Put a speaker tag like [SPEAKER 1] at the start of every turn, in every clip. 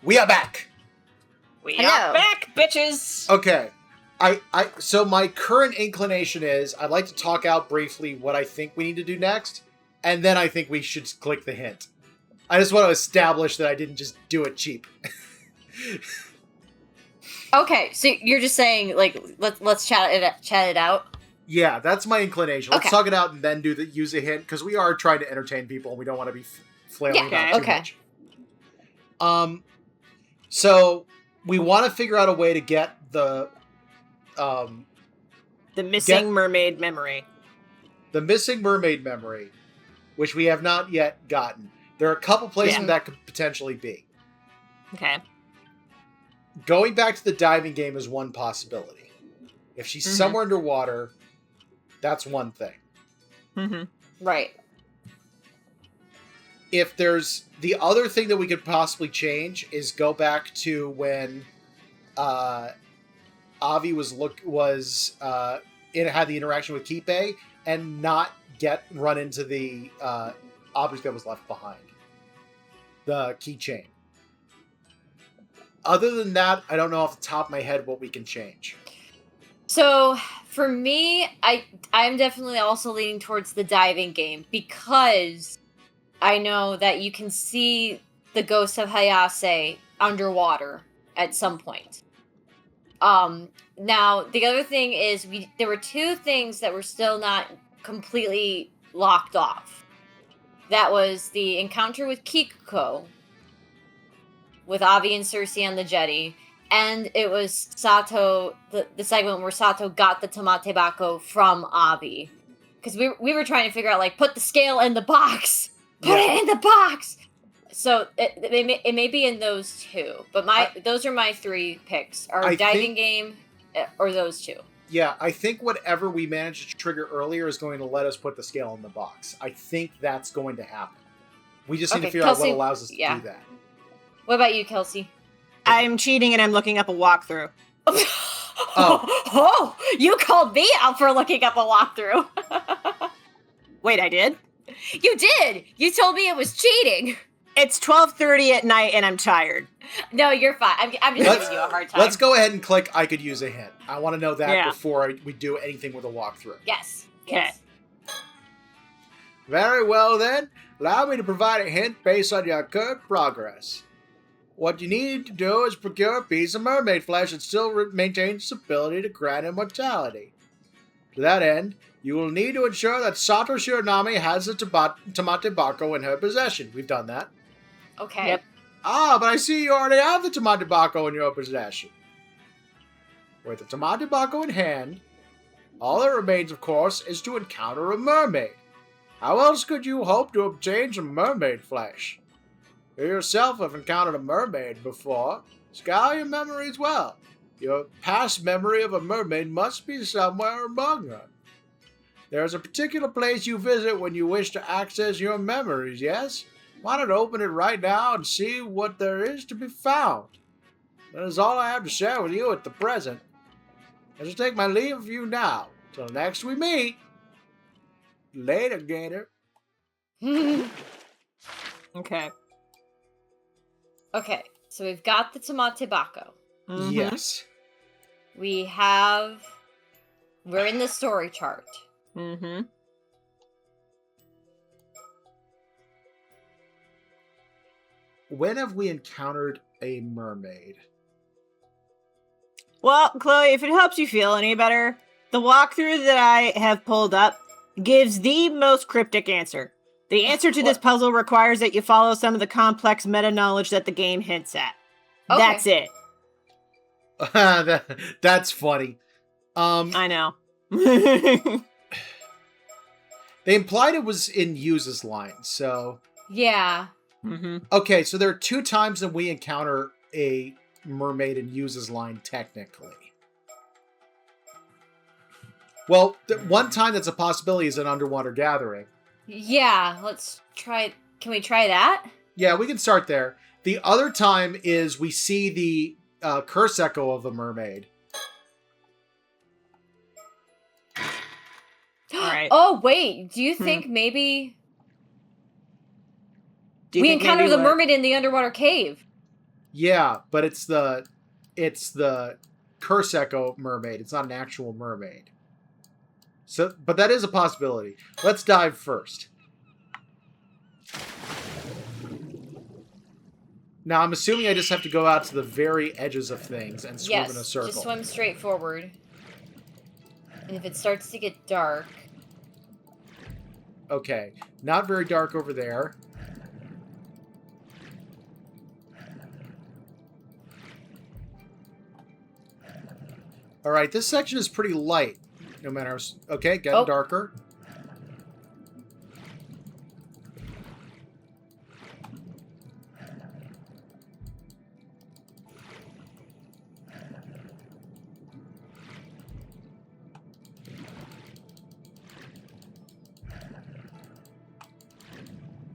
[SPEAKER 1] We are back.
[SPEAKER 2] We
[SPEAKER 3] Hello.
[SPEAKER 2] are back, bitches.
[SPEAKER 1] Okay. So my current inclination is I'd like to talk out briefly what I think we need to do next, and then I think we should click the hint. I just want to establish that I didn't just do it cheap.
[SPEAKER 3] Okay, so you're just saying, like, let's chat it out?
[SPEAKER 1] Yeah, that's my inclination. Let's
[SPEAKER 3] Okay.
[SPEAKER 1] talk it out and then use a hint, because we are trying to entertain people and we don't want to be flailing about too much. So we want to figure out a way to get the
[SPEAKER 2] missing mermaid memory.
[SPEAKER 1] The missing mermaid memory, which we have not yet gotten. There are a couple places that could potentially be.
[SPEAKER 2] Okay.
[SPEAKER 1] Going back to the diving game is one possibility. If she's somewhere underwater, that's one thing.
[SPEAKER 2] Mm-hmm.
[SPEAKER 3] Right.
[SPEAKER 1] If there's the other thing that we could possibly change is go back to when Avi had the interaction with Kipe and not run into the object that was left behind, the keychain. Other than that, I don't know off the top of my head what we can change.
[SPEAKER 3] So for me, I'm definitely also leaning towards the diving game because I know that you can see the ghost of Hayase underwater at some point. Now the other thing is there were two things that were still not completely locked off. That was the encounter with Kikuko, with Avi and Cersei on the jetty, and it was Sato, the segment where Sato got the Tamate Bako from Avi. Because we were trying to figure out, like, put the scale in the box! Put it in the box! So it may be in those two, but those are my three picks: diving game or those two.
[SPEAKER 1] Yeah, I think whatever we managed to trigger earlier is going to let us put the scale in the box. I think that's going to happen. We just need to figure out what allows us to do that.
[SPEAKER 3] What about you, Kelsey?
[SPEAKER 2] I'm cheating and I'm looking up a walkthrough.
[SPEAKER 3] Oh, you called me out for looking up a walkthrough.
[SPEAKER 2] Wait, I did?
[SPEAKER 3] You did. You told me it was cheating.
[SPEAKER 2] It's 12:30 at night and I'm tired.
[SPEAKER 3] No, you're fine. I'm just giving you a hard time.
[SPEAKER 1] Let's go ahead and click I could use a hint. I want to know that before we do anything with a walkthrough.
[SPEAKER 3] Yes.
[SPEAKER 2] Okay.
[SPEAKER 1] Very well then. Allow me to provide a hint based on your current progress. What you need to do is procure a piece of mermaid flesh that still maintains its ability to grant immortality. To that end, you will need to ensure that Sato Shironami has the Tamate Bako in her possession. We've done that.
[SPEAKER 3] Okay.
[SPEAKER 2] Yep.
[SPEAKER 1] But I see you already have the Tamate Bako in your possession. With the Tamate Bako in hand, all that remains, of course, is to encounter a mermaid. How else could you hope to obtain some mermaid flesh? You yourself have encountered a mermaid before. Scour your memories well. Your past memory of a mermaid must be somewhere among them. There is a particular place you visit when you wish to access your memories, yes? Why not open it right now and see what there is to be found? That is all I have to share with you at the present. I shall take my leave of you now. Till next we meet. Later, Gator.
[SPEAKER 2] Okay.
[SPEAKER 3] Okay, so we've got the Tamate Bako.
[SPEAKER 2] Mm-hmm.
[SPEAKER 1] Yes.
[SPEAKER 3] We're in the story chart.
[SPEAKER 2] Mm-hmm.
[SPEAKER 1] When have we encountered a mermaid?
[SPEAKER 2] Well, Chloe, if it helps you feel any better, the walkthrough that I have pulled up gives the most cryptic answer. The answer to this puzzle requires that you follow some of the complex meta-knowledge that the game hints at.
[SPEAKER 3] Okay.
[SPEAKER 2] That's it.
[SPEAKER 1] That's funny.
[SPEAKER 2] I know.
[SPEAKER 1] They implied it was in Yuza's line, so...
[SPEAKER 3] Yeah.
[SPEAKER 2] Mm-hmm.
[SPEAKER 1] Okay, so there are two times that we encounter a mermaid in Yuza's line, technically. Well, one time that's a possibility is an underwater gathering.
[SPEAKER 3] Yeah, let's try... Can we try that?
[SPEAKER 1] Yeah, we can start there. The other time is we see the curse echo of a mermaid.
[SPEAKER 2] All right.
[SPEAKER 3] Oh, wait. Do you think maybe...
[SPEAKER 2] Do you
[SPEAKER 3] we
[SPEAKER 2] think
[SPEAKER 3] encountered
[SPEAKER 2] maybe
[SPEAKER 3] the mermaid in the underwater cave?
[SPEAKER 1] Yeah, but it's the curse echo mermaid. It's not an actual mermaid. So, but that is a possibility. Let's dive first. Now, I'm assuming I just have to go out to the very edges of things and swim in a circle.
[SPEAKER 3] Just swim straight forward. And if it starts to get dark...
[SPEAKER 1] Okay, not very dark over there. All right, this section is pretty light. No matter... Okay, getting darker.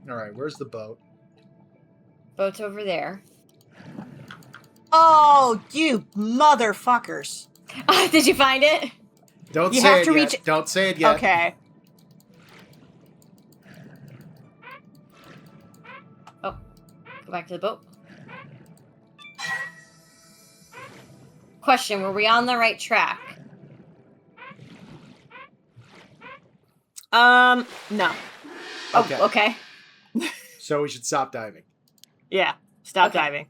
[SPEAKER 1] All right, where's the boat?
[SPEAKER 3] Boat's over there.
[SPEAKER 2] Oh, you motherfuckers.
[SPEAKER 3] Did you find it?
[SPEAKER 1] Don't say it yet. Don't say it yet.
[SPEAKER 2] Okay.
[SPEAKER 3] Oh, go back to the boat. Question, were we on the right track?
[SPEAKER 2] No.
[SPEAKER 1] Okay.
[SPEAKER 3] Oh, okay.
[SPEAKER 1] So we should stop diving.
[SPEAKER 2] Yeah, stop diving.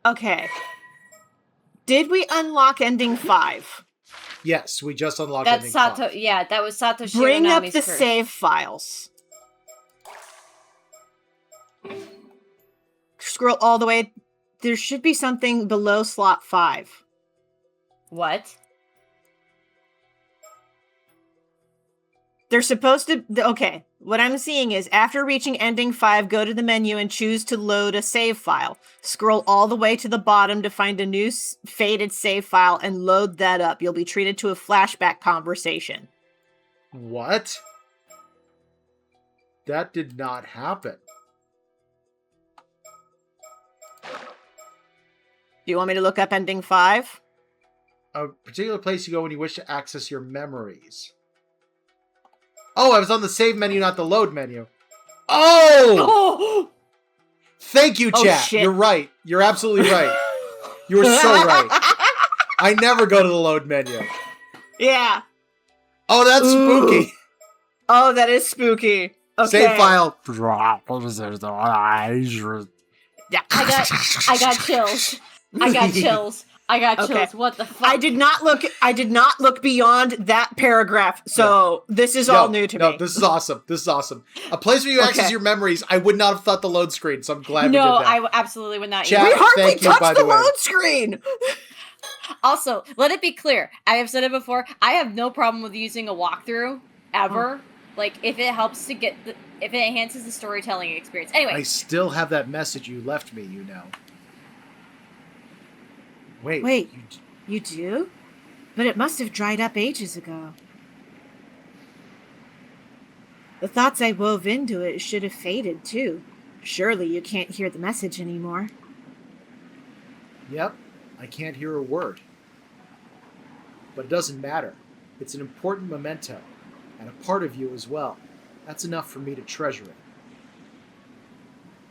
[SPEAKER 2] Okay. Did we unlock ending 5?
[SPEAKER 1] Yes, we just unlocked
[SPEAKER 3] That's
[SPEAKER 1] ending
[SPEAKER 3] Sato.
[SPEAKER 1] 5.
[SPEAKER 3] Yeah, that was Satoshi.
[SPEAKER 2] Bring up
[SPEAKER 3] Uranami's
[SPEAKER 2] the
[SPEAKER 3] curse.
[SPEAKER 2] save files. Scroll all the way. There should be something below slot 5.
[SPEAKER 3] What?
[SPEAKER 2] They're supposed to... Okay, what I'm seeing is after reaching ending 5, go to the menu and choose to load a save file. Scroll all the way to the bottom to find a new faded save file and load that up. You'll be treated to a flashback conversation.
[SPEAKER 1] What? That did not happen.
[SPEAKER 2] Do you want me to look up ending 5?
[SPEAKER 1] A particular place you go when you wish to access your memories. Oh, I was on the save menu, not the load menu. Oh! Thank you, chat.
[SPEAKER 2] Shit.
[SPEAKER 1] You're right. You're absolutely right. You were so right. I never go to the load menu.
[SPEAKER 2] Yeah.
[SPEAKER 1] Oh, that's spooky.
[SPEAKER 2] Oh, that is spooky. Okay.
[SPEAKER 1] Save file.
[SPEAKER 2] Yeah.
[SPEAKER 3] I got chills. I got chills. I got chills.
[SPEAKER 2] Okay.
[SPEAKER 3] What the fuck?
[SPEAKER 2] I did not look beyond that paragraph. So this is all new to me.
[SPEAKER 1] No, this is awesome. This is awesome. A place where you access your memories. I would not have thought the load screen, so I'm glad we did that.
[SPEAKER 3] No, I absolutely would not.
[SPEAKER 1] Chat,
[SPEAKER 2] We hardly
[SPEAKER 1] thank you, by
[SPEAKER 2] touched the
[SPEAKER 1] the way.
[SPEAKER 2] load screen.
[SPEAKER 3] Also, let it be clear. I have said it before. I have no problem with using a walkthrough ever. Like if it helps to get if it enhances the storytelling experience. Anyway,
[SPEAKER 1] I still have that message you left me, you know.
[SPEAKER 2] Wait, you do? But it must have dried up ages ago. The thoughts I wove into it should have faded, too. Surely you can't hear the message anymore.
[SPEAKER 1] Yep, I can't hear a word. But it doesn't matter. It's an important memento, and a part of you as well. That's enough for me to treasure it.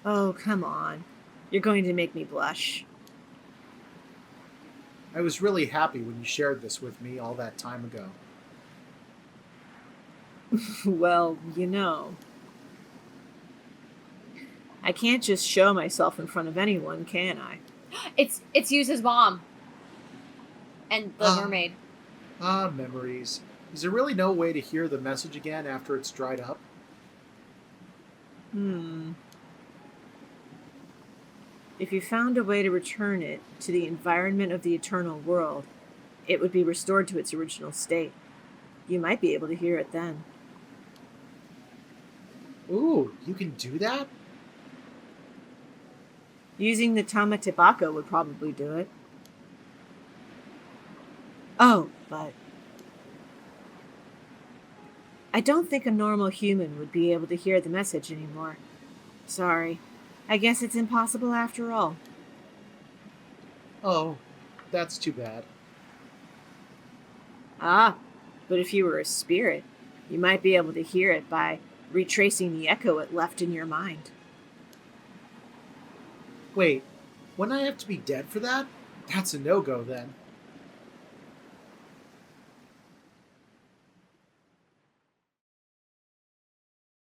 [SPEAKER 2] Oh, come on. You're going to make me blush.
[SPEAKER 1] I was really happy when you shared this with me all that time ago.
[SPEAKER 2] Well, you know. I can't just show myself in front of anyone, can I?
[SPEAKER 3] it's Yusa's mom. And the mermaid.
[SPEAKER 1] Memories. Is there really no way to hear the message again after it's dried up?
[SPEAKER 2] If you found a way to return it to the environment of the eternal world, it would be restored to its original state. You might be able to hear it then.
[SPEAKER 1] Ooh, you can do that?
[SPEAKER 2] Using the Tamatebako would probably do it. Oh, but I don't think a normal human would be able to hear the message anymore. Sorry. I guess it's impossible after all.
[SPEAKER 1] Oh, that's too bad.
[SPEAKER 2] Ah, but if you were a spirit, you might be able to hear it by retracing the echo it left in your mind.
[SPEAKER 1] Wait, wouldn't I have to be dead for that? That's a no-go then.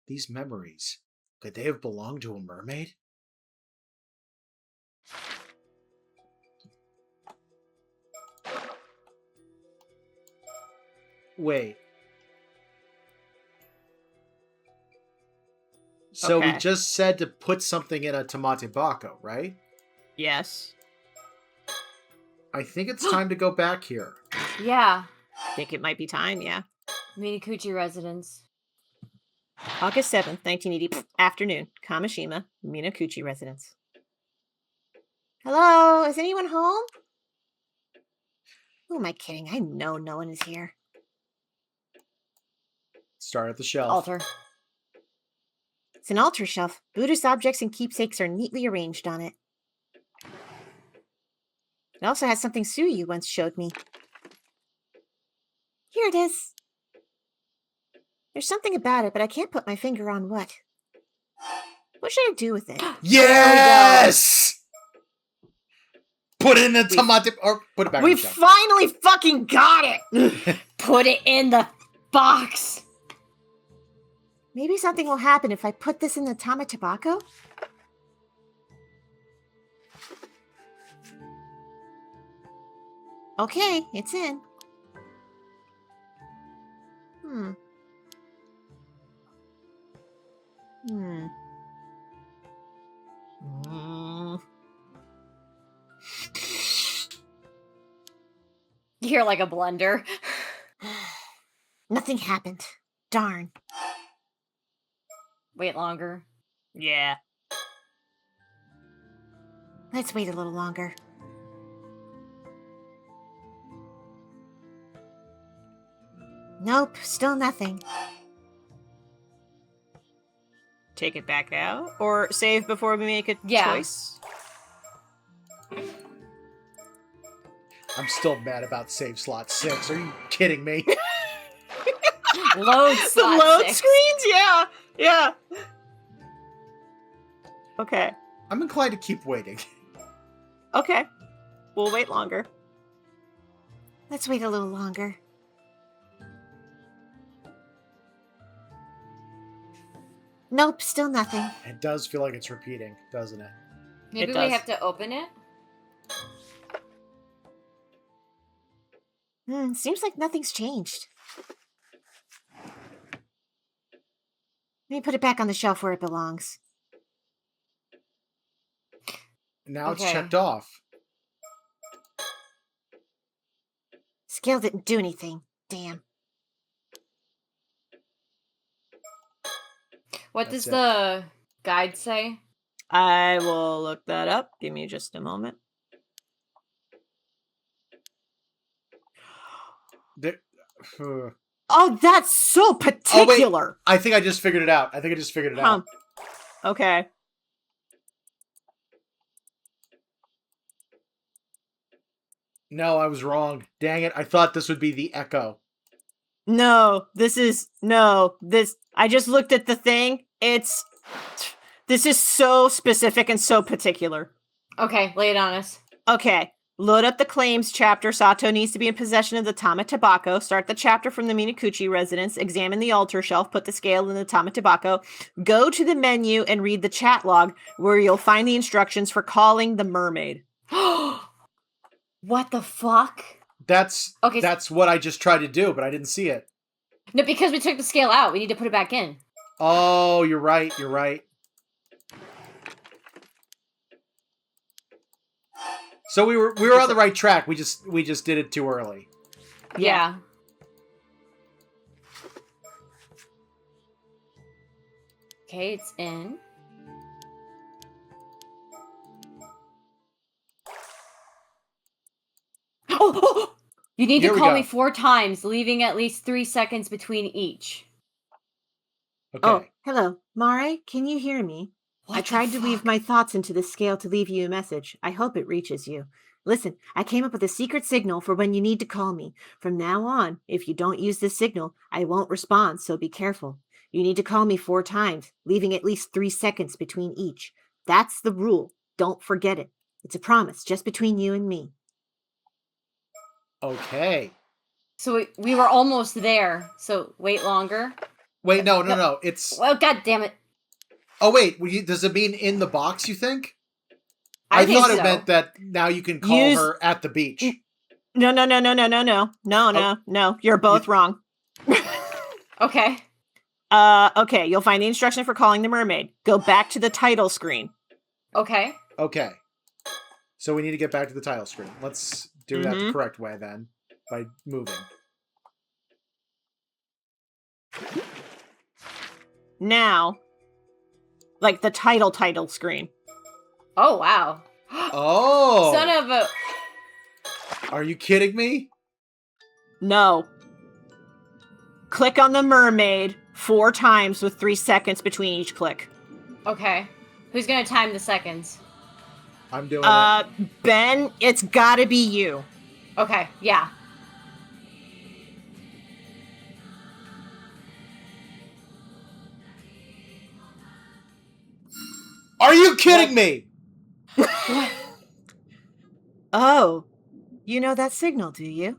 [SPEAKER 1] These memories, could they have belonged to a mermaid? Wait. So we
[SPEAKER 2] Okay.
[SPEAKER 1] just said to put something in a Tamate Bako, right?
[SPEAKER 2] Yes.
[SPEAKER 1] I think it's time to go back here.
[SPEAKER 3] Yeah.
[SPEAKER 2] Think it might be time, yeah.
[SPEAKER 3] Minakuchi residence.
[SPEAKER 2] August 7th, 1980, afternoon. Kamishima, Minakuchi residence. Hello, is anyone home? Who am I kidding? I know no one is here.
[SPEAKER 1] Start at the shelf.
[SPEAKER 3] Altar.
[SPEAKER 2] It's an altar shelf. Buddhist objects and keepsakes are neatly arranged on it. It also has something Suyu once showed me. Here it is. There's something about it, but I can't put my finger on what. What should I do with it?
[SPEAKER 1] Yes! Put it in the Tamate... Or put it back
[SPEAKER 2] We
[SPEAKER 1] on the shelf.
[SPEAKER 2] finally fucking got it!
[SPEAKER 3] Put it in the box.
[SPEAKER 2] Maybe something will happen if I put this in the Tamate Bako? Okay, it's in. Hmm.
[SPEAKER 3] You hear like a blender.
[SPEAKER 2] Nothing happened. Darn.
[SPEAKER 3] Wait longer.
[SPEAKER 2] Yeah. Let's wait a little longer. Nope, still nothing. Take it back out? Or save before we make a choice?
[SPEAKER 1] I'm still mad about save slot 6. Are you kidding me?
[SPEAKER 3] Load
[SPEAKER 2] The
[SPEAKER 3] slot
[SPEAKER 2] load
[SPEAKER 3] 6.
[SPEAKER 2] screens? Yeah. Yeah. Okay.
[SPEAKER 1] I'm inclined to keep waiting.
[SPEAKER 2] Okay. We'll wait longer. Let's wait a little longer. Nope, still nothing.
[SPEAKER 1] It does feel like it's repeating, doesn't it?
[SPEAKER 3] Maybe
[SPEAKER 2] It
[SPEAKER 3] we
[SPEAKER 2] does.
[SPEAKER 3] have to open it.
[SPEAKER 2] Seems like nothing's changed. Let me put it back on the shelf where it belongs.
[SPEAKER 1] Now it's
[SPEAKER 3] Okay.
[SPEAKER 1] checked off.
[SPEAKER 2] Scale didn't do anything. Damn.
[SPEAKER 3] What
[SPEAKER 1] That's
[SPEAKER 3] does
[SPEAKER 1] it.
[SPEAKER 3] the guide say?
[SPEAKER 2] I will look that up. Give me just a moment.
[SPEAKER 1] There,
[SPEAKER 2] Oh, that's so particular.
[SPEAKER 1] I think I just figured it out. out.
[SPEAKER 2] Okay.
[SPEAKER 1] No, I was wrong. Dang it. I thought this would be the echo.
[SPEAKER 2] No, this. I just looked at the thing. This is so specific and so particular.
[SPEAKER 3] Okay, lay it on us.
[SPEAKER 2] Okay. Load up the claims chapter. Sato needs to be in possession of the Tamate Bako. Start the chapter from the Minakuchi residence. Examine the altar shelf. Put the scale in the Tamate Bako. Go to the menu and read the chat log where you'll find the instructions for calling the mermaid.
[SPEAKER 3] What the fuck?
[SPEAKER 1] That's
[SPEAKER 3] Okay.
[SPEAKER 1] That's what I just tried to do, but I didn't see it.
[SPEAKER 3] No, because we took the scale out. We need to put it back in.
[SPEAKER 1] Oh, you're right. So we were on the right track. We just did it too early.
[SPEAKER 3] Yeah. Okay, it's in. Oh! You need
[SPEAKER 1] Here
[SPEAKER 3] to
[SPEAKER 1] we
[SPEAKER 3] call
[SPEAKER 1] go.
[SPEAKER 3] me 4 times, leaving at least 3 seconds between each.
[SPEAKER 1] Okay.
[SPEAKER 2] Oh, hello. Mare, can you hear me? I tried to weave my thoughts into the scale to leave you a message. I hope it reaches you. Listen, I came up with a secret signal for when you need to call me. From now on, if you don't use this signal, I won't respond, so be careful. You need to call me 4 times, leaving at least 3 seconds between each. That's the rule. Don't forget it. It's a promise, just between you and me.
[SPEAKER 1] Okay.
[SPEAKER 3] So we were almost there. So wait longer.
[SPEAKER 1] Wait, no. It's...
[SPEAKER 3] Well, god damn it.
[SPEAKER 1] Oh, wait. Does it mean in the box, you think?
[SPEAKER 3] I think
[SPEAKER 1] thought
[SPEAKER 3] so.
[SPEAKER 1] it meant that now you can call her at the beach.
[SPEAKER 2] No. You're both wrong.
[SPEAKER 3] Okay.
[SPEAKER 2] Okay, you'll find the instruction for calling the mermaid. Go back to the title screen.
[SPEAKER 3] Okay.
[SPEAKER 1] Okay. So we need to get back to the title screen. Let's do that the correct way then, by moving.
[SPEAKER 2] Now, like the title screen.
[SPEAKER 3] Oh, wow.
[SPEAKER 1] Oh!
[SPEAKER 3] Son of a...
[SPEAKER 1] Are you kidding me?
[SPEAKER 2] No. Click on the mermaid 4 times with 3 seconds between each click.
[SPEAKER 3] Okay. Who's gonna time the seconds?
[SPEAKER 1] I'm doing it.
[SPEAKER 2] Ben, it's gotta be you.
[SPEAKER 3] Okay, yeah.
[SPEAKER 1] Are you kidding me?
[SPEAKER 2] Oh, you know that signal, do you?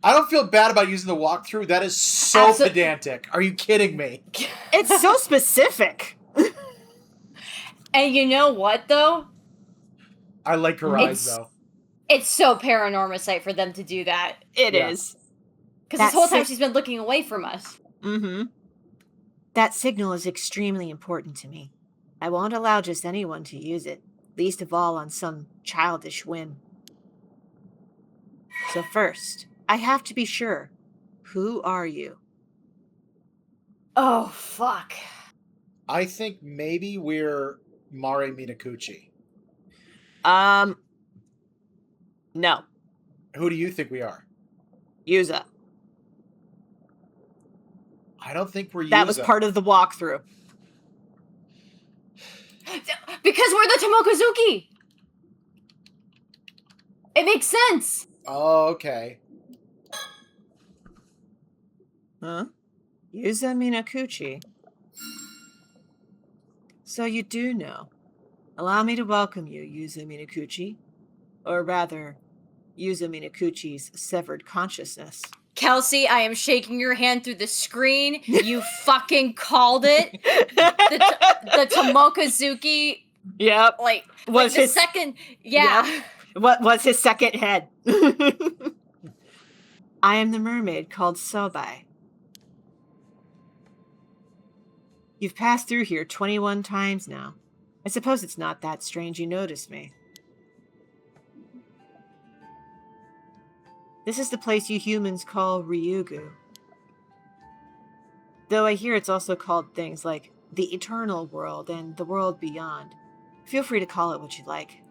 [SPEAKER 1] I don't feel bad about using the walkthrough. That is so pedantic. Are you kidding me?
[SPEAKER 2] It's so specific.
[SPEAKER 3] And you know what, though?
[SPEAKER 1] I like her eyes, though.
[SPEAKER 3] It's so Paranormasight for them to do that.
[SPEAKER 2] It is.
[SPEAKER 3] Because this whole time she's been looking away from us.
[SPEAKER 2] Mm-hmm. That signal is extremely important to me. I won't allow just anyone to use it, least of all on some childish whim. So first, I have to be sure. Who are you?
[SPEAKER 3] Oh, fuck.
[SPEAKER 1] I think maybe we're Mare Minakuchi.
[SPEAKER 2] No.
[SPEAKER 1] Who do you think we are?
[SPEAKER 2] Yuza.
[SPEAKER 1] I don't think we're Yuza.
[SPEAKER 2] That was part of the walkthrough.
[SPEAKER 3] Because we're the Tomokazuki! It makes sense!
[SPEAKER 1] Oh, okay.
[SPEAKER 2] Huh? Yuza Minakuchi. So you do know. Allow me to welcome you, Yuza Minakuchi. Or rather, Yuza Minakuchi's severed consciousness.
[SPEAKER 3] Kelsey, I am shaking your hand through the screen. You fucking called it. The Tomokazuki.
[SPEAKER 2] Yep.
[SPEAKER 3] Was his second. Yeah.
[SPEAKER 2] Yep. What was his second head? I am the mermaid called Sobai. You've passed through here 21 times now. I suppose it's not that strange you noticed me. This is the place you humans call Ryugu. Though I hear it's also called things like the Eternal World and the World Beyond. Feel free to call it what you like.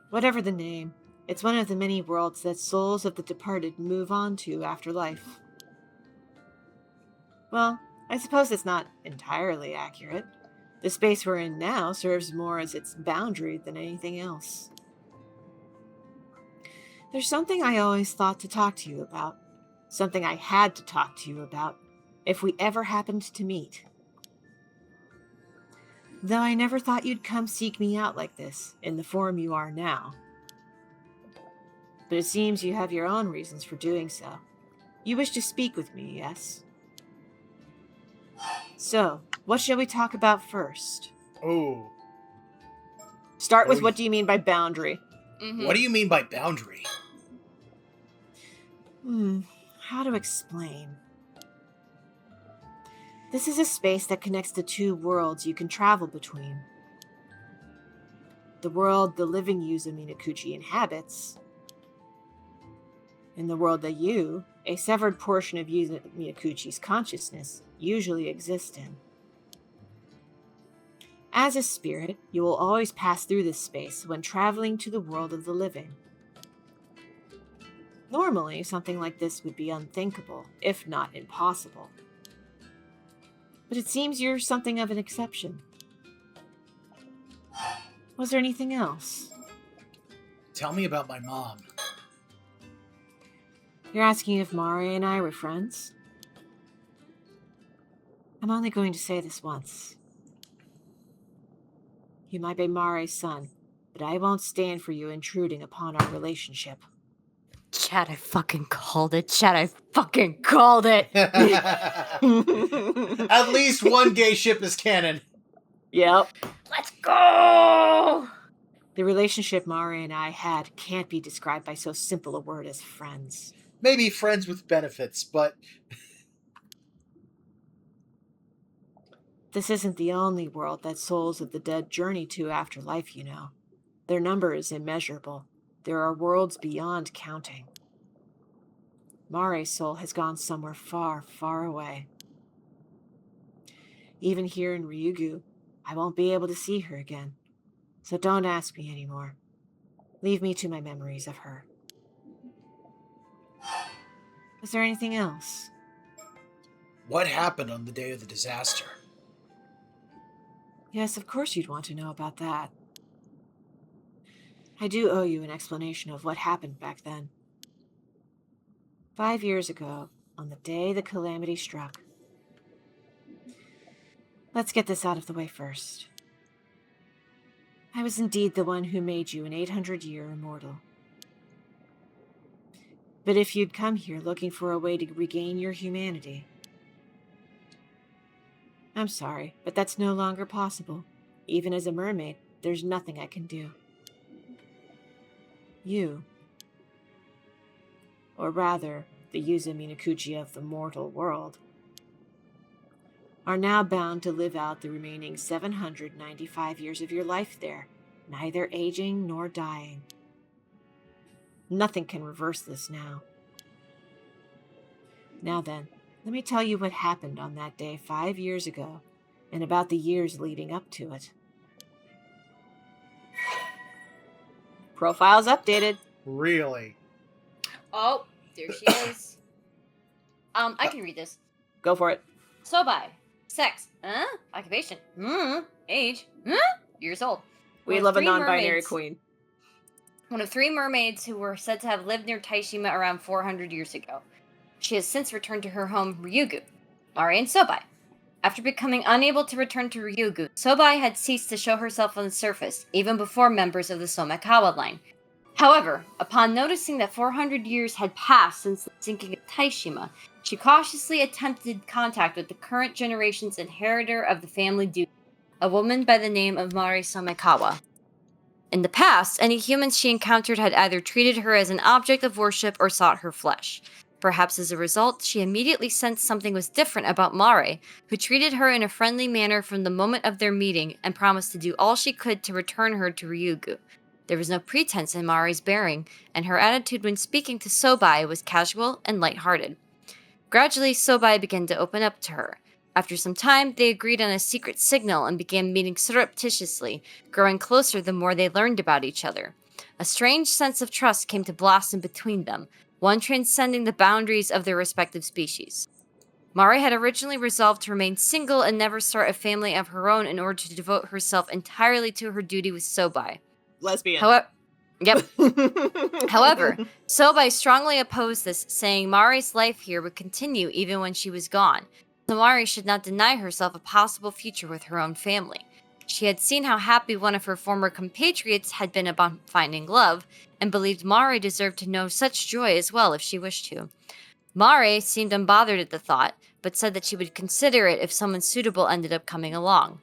[SPEAKER 2] Whatever the name, it's one of the many worlds that souls of the departed move on to after life. Well, I suppose it's not entirely accurate. The space we're in now serves more as its boundary than anything else. There's something I always thought to talk to you about. Something I had to talk to you about, if we ever happened to meet. Though I never thought you'd come seek me out like this, in the form you are now. But it seems you have your own reasons for doing so. You wish to speak with me, yes? So, what shall we talk about first?
[SPEAKER 1] Oh.
[SPEAKER 2] Start with what do you mean by boundary?
[SPEAKER 3] Mm-hmm.
[SPEAKER 1] What do you mean by boundary?
[SPEAKER 2] How to explain? This is a space that connects the two worlds you can travel between. The world the living Yuza Minakuchi inhabits, and the world that you, a severed portion of Yuza Minakuchi's consciousness, usually exist in. As a spirit, you will always pass through this space when traveling to the world of the living. Normally, something like this would be unthinkable, if not impossible. But it seems you're something of an exception. Was there anything else?
[SPEAKER 1] Tell me about my mom.
[SPEAKER 2] You're asking if Mari and I were friends? I'm only going to say this once. You might be Mare's son, but I won't stand for you intruding upon our relationship.
[SPEAKER 3] Chad, I fucking called it. Chad, I fucking called it.
[SPEAKER 1] At least one gay ship is canon.
[SPEAKER 2] Yep.
[SPEAKER 3] Let's go!
[SPEAKER 2] The relationship Mare and I had can't be described by so simple a word as friends.
[SPEAKER 1] Maybe friends with benefits, but...
[SPEAKER 2] This isn't the only world that souls of the dead journey to after life, you know. Their number is immeasurable. There are worlds beyond counting. Mare's soul has gone somewhere far, far away. Even here in Ryugu, I won't be able to see her again. So don't ask me anymore. Leave me to my memories of her. Was there anything else?
[SPEAKER 1] What happened on the day of the disaster?
[SPEAKER 2] Yes, of course you'd want to know about that. I do owe you an explanation of what happened back then. 5 years ago, on the day the calamity struck. Let's get this out of the way first. I was indeed the one who made you an 800-year immortal. But if you'd come here looking for a way to regain your humanity, I'm sorry, but that's no longer possible. Even as a mermaid, there's nothing I can do. You, or rather, the Yuza Minakuchi of the mortal world, are now bound to live out the remaining 795 years of your life there, neither aging nor dying. Nothing can reverse this now. Now then, let me tell you what happened on that day 5 years ago, and about the years leading up to it. Profile's updated.
[SPEAKER 1] Really?
[SPEAKER 3] Oh, there she is. I can read this.
[SPEAKER 2] Go for it.
[SPEAKER 3] Sobai. Sex. Occupation. Age. Years old.
[SPEAKER 2] We
[SPEAKER 3] One of
[SPEAKER 2] love a
[SPEAKER 3] 3
[SPEAKER 2] non-binary
[SPEAKER 3] mermaids-
[SPEAKER 2] queen.
[SPEAKER 3] One of 3 mermaids who were said to have lived near Taishima around 400 years ago. She has since returned to her home, Ryugu. Mare and Sobai. After becoming unable to return to Ryugu, Sobai had ceased to show herself on the surface, even before members of the Somekawa line. However, upon noticing that 400 years had passed since the sinking of Taishima, she cautiously attempted contact with the current generation's inheritor of the family duty, a woman by the name of Mare Somekawa. In the past, any humans she encountered had either treated her as an object of worship or sought her flesh. Perhaps as a result, she immediately sensed something was different about Mare, who treated her in a friendly manner from the moment of their meeting and promised to do all she could to return her to Ryugu. There was no pretense in Mare's bearing, and her attitude when speaking to Sobai was casual and lighthearted. Gradually, Sobai began to open up to her. After some time, they agreed on a secret signal and began meeting surreptitiously, growing closer the more they learned about each other. A strange sense of trust came to blossom between them, one transcending the boundaries of their respective species. Mare had originally resolved to remain single and never start a family of her own in order to devote herself entirely to her duty with Sobai.
[SPEAKER 2] Lesbian.
[SPEAKER 3] However, Sobai strongly opposed this, saying Mare's life here would continue even when she was gone. So Mare should not deny herself a possible future with her own family. She had seen how happy one of her former compatriots had been about finding love, and believed Mare deserved to know such joy as well if she wished to. Mare seemed unbothered at the thought, but said that she would consider it if someone suitable ended up coming along.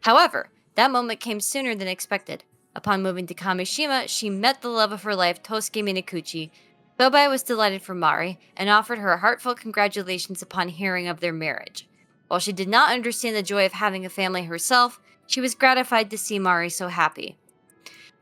[SPEAKER 3] However, that moment came sooner than expected. Upon moving to Kamishima, she met the love of her life, Tosuke Minakuchi. Sobai was delighted for Mare, and offered her heartfelt congratulations upon hearing of their marriage. While she did not understand the joy of having a family herself, she was gratified to see Mare so happy.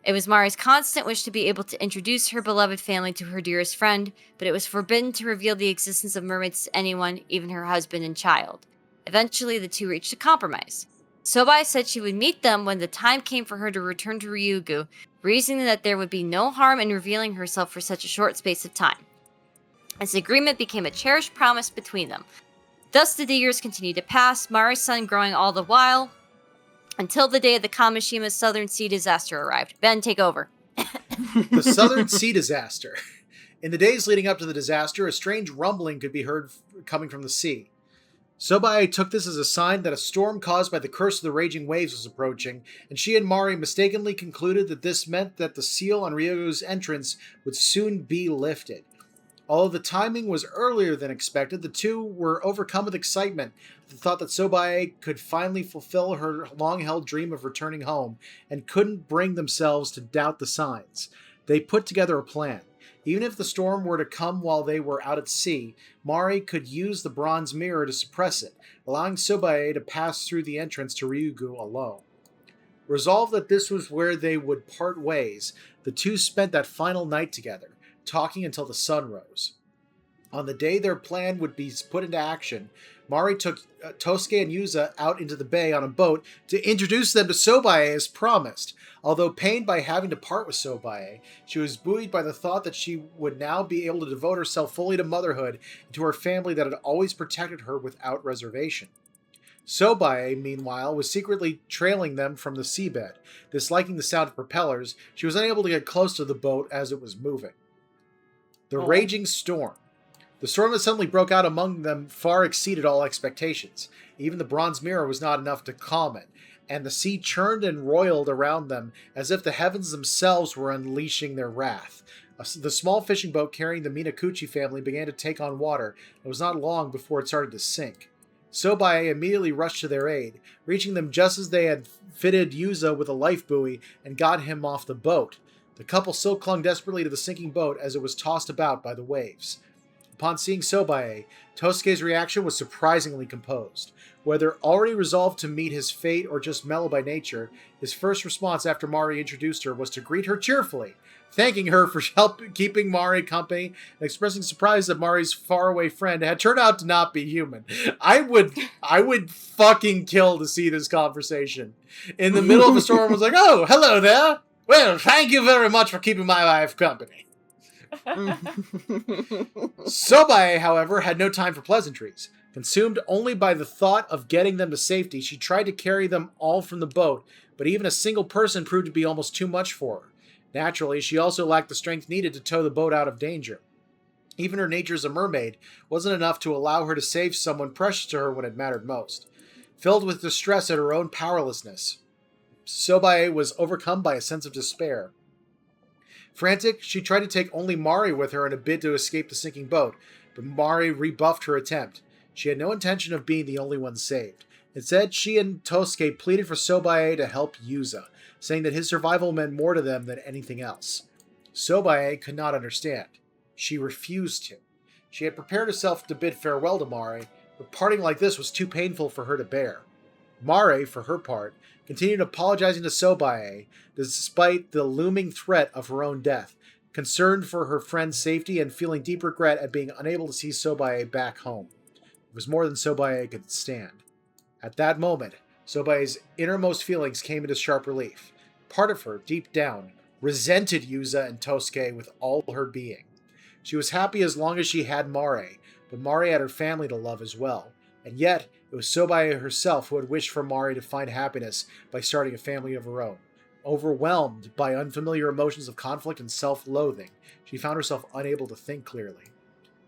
[SPEAKER 3] It was Mare's constant wish to be able to introduce her beloved family to her dearest friend, but it was forbidden to reveal the existence of mermaids to anyone, even her husband and child. Eventually, the two reached a compromise. Sobai said she would meet them when the time came for her to return to Ryugu, reasoning that there would be no harm in revealing herself for such a short space of time. This agreement became a cherished promise between them. Thus did the years continue to pass, Mare's son growing all the while, until the day of the Kamishima Southern Sea disaster arrived. Ben, take over.
[SPEAKER 1] The Southern Sea disaster. In the days leading up to the disaster, a strange rumbling could be heard coming from the sea. Sobae took this as a sign that a storm caused by the curse of the raging waves was approaching, and she and Mari mistakenly concluded that this meant that the seal on Ryugu's entrance would soon be lifted. Although the timing was earlier than expected, the two were overcome with excitement at the thought that Sobae could finally fulfill her long-held dream of returning home, and couldn't bring themselves to doubt the signs. They put together a plan. Even if the storm were to come while they were out at sea, Mari could use the bronze mirror to suppress it, allowing Sobae to pass through the entrance to Ryugu alone. Resolved that this was where they would part ways, the two spent that final night together, talking until the sun rose. On the day their plan would be put into action, Mari took Tosuke and Yuza out into the bay on a boat to introduce them to Sobae as promised. Although pained by having to part with Sobae, she was buoyed by the thought that she would now be able to devote herself fully to motherhood and to her family that had always protected her without reservation. Sobae, meanwhile, was secretly trailing them from the seabed. Disliking the sound of propellers, she was unable to get close to the boat as it was moving. The raging storm. The storm that suddenly broke out among them far exceeded all expectations. Even the bronze mirror was not enough to calm it, and the sea churned and roiled around them as if the heavens themselves were unleashing their wrath. The small fishing boat carrying the Minakuchi family began to take on water, and it was not long before it started to sink. Sobae immediately rushed to their aid, reaching them just as they had fitted Yuza with a life buoy and got him off the boat. The couple still clung desperately to the sinking boat as it was tossed about by the waves. Upon seeing Sobae, Tosuke's reaction was surprisingly composed. Whether already resolved to meet his fate or just mellow by nature, his first response after Mari introduced her was to greet her cheerfully, thanking her for keeping Mari company and expressing surprise that Mari's faraway friend had turned out to not be human. I would fucking kill to see this conversation. In the middle of a storm, I was like, "Oh, hello there. Well, thank you very much for keeping my wife company." Sobae, however, had no time for pleasantries. Consumed only by the thought of getting them to safety, she tried to carry them all from the boat, but even a single person proved to be almost too much for her. Naturally, she also lacked the strength needed to tow the boat out of danger. Even her nature as a mermaid wasn't enough to allow her to save someone precious to her when it mattered most. Filled with distress at her own powerlessness, Sobae was overcome by a sense of despair. Frantic, she tried to take only Mari with her in a bid to escape the sinking boat, but Mari rebuffed her attempt. She had no intention of being the only one saved. Instead, she and Tosuke pleaded for Sobae to help Yuza, saying that his survival meant more to them than anything else. Sobae could not understand. She refused to. She had prepared herself to bid farewell to Mari, but parting like this was too painful for her to bear. Mari, for her part, continued apologizing to Sobae, despite the looming threat of her own death, concerned for her friend's safety and feeling deep regret at being unable to see Sobae back home. It was more than Sobae could stand. At that moment, Sobae's innermost feelings came into sharp relief. Part of her, deep down, resented Yuza and Tosuke with all her being. She was happy as long as she had Mari, but Mari had her family to love as well. And yet, it was Sobae herself who had wished for Mari to find happiness by starting a family of her own. Overwhelmed by unfamiliar emotions of conflict and self-loathing, she found herself unable to think clearly.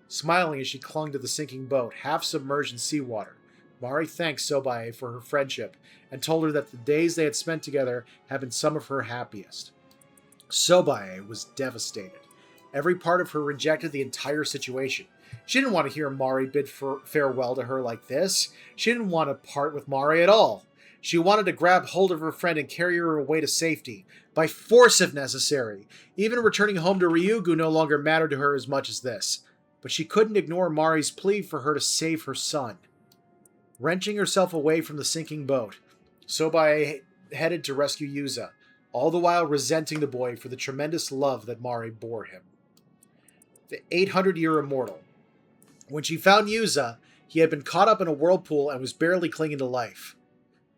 [SPEAKER 1] Smiling as she clung to the sinking boat, half submerged in seawater, Mari thanked Sobae for her friendship and told her that the days they had spent together had been some of her happiest. Sobae was devastated. Every part of her rejected the entire situation. She didn't want to hear Mari bid farewell to her like this. She didn't want to part with Mari at all. She wanted to grab hold of her friend and carry her away to safety, by force if necessary. Even returning home to Ryugu no longer mattered to her as much as this. But she couldn't ignore Mari's plea for her to save her son. Wrenching herself away from the sinking boat, Sobae headed to rescue Yuza, all the while resenting the boy for the tremendous love that Mari bore him. The 800-year immortal. When she found Yuza, he had been caught up in a whirlpool and was barely clinging to life.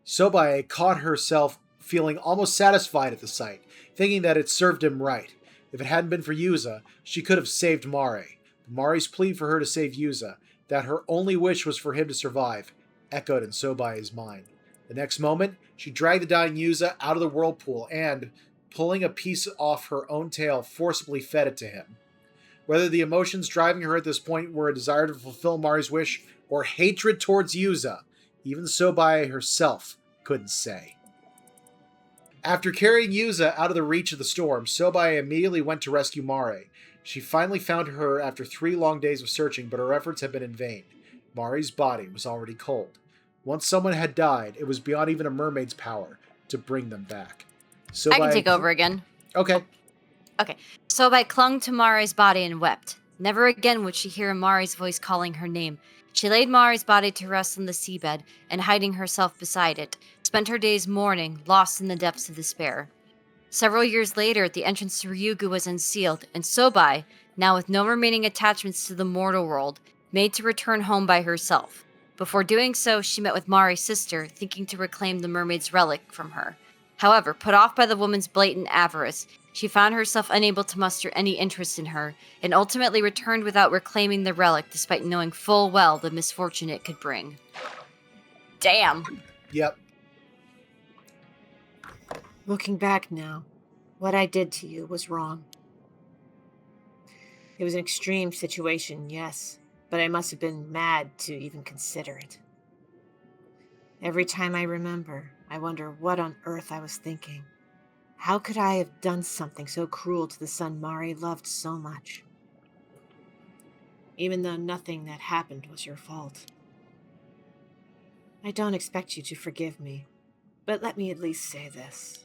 [SPEAKER 1] Sobae caught herself feeling almost satisfied at the sight, thinking that it served him right. If it hadn't been for Yuza, she could have saved Mari. But Mari's plea for her to save Yuza, that her only wish was for him to survive, echoed in Sobae's mind. The next moment, she dragged the dying Yuza out of the whirlpool and, pulling a piece off her own tail, forcibly fed it to him. Whether the emotions driving her at this point were a desire to fulfill Mari's wish or hatred towards Yuza. Even Sobai herself couldn't say. After carrying Yuza out of the reach of the storm, Sobai immediately went to rescue Mare. She finally found her after 3 long days of searching, but her efforts had been in vain. Mare's body was already cold. Once someone had died, it was beyond even a mermaid's power to bring them back.
[SPEAKER 3] I can take over again.
[SPEAKER 1] Okay.
[SPEAKER 3] Sobai clung to Mare's body and wept. Never again would she hear Mare's voice calling her name. She laid Mare's body to rest on the seabed, and hiding herself beside it, spent her days mourning, lost in the depths of despair. Several years later, the entrance to Ryugu was unsealed, and Sobai, now with no remaining attachments to the mortal world, made to return home by herself. Before doing so, she met with Mare's sister, thinking to reclaim the mermaid's relic from her. However, put off by the woman's blatant avarice, she found herself unable to muster any interest in her, and ultimately returned without reclaiming the relic despite knowing full well the misfortune it could bring. Damn.
[SPEAKER 1] Yep.
[SPEAKER 2] Looking back now, what I did to you was wrong. It was an extreme situation, yes, but I must have been mad to even consider it. Every time I remember, I wonder what on earth I was thinking. How could I have done something so cruel to the son Mare loved so much? Even though nothing that happened was your fault. I don't expect you to forgive me, but let me at least say this.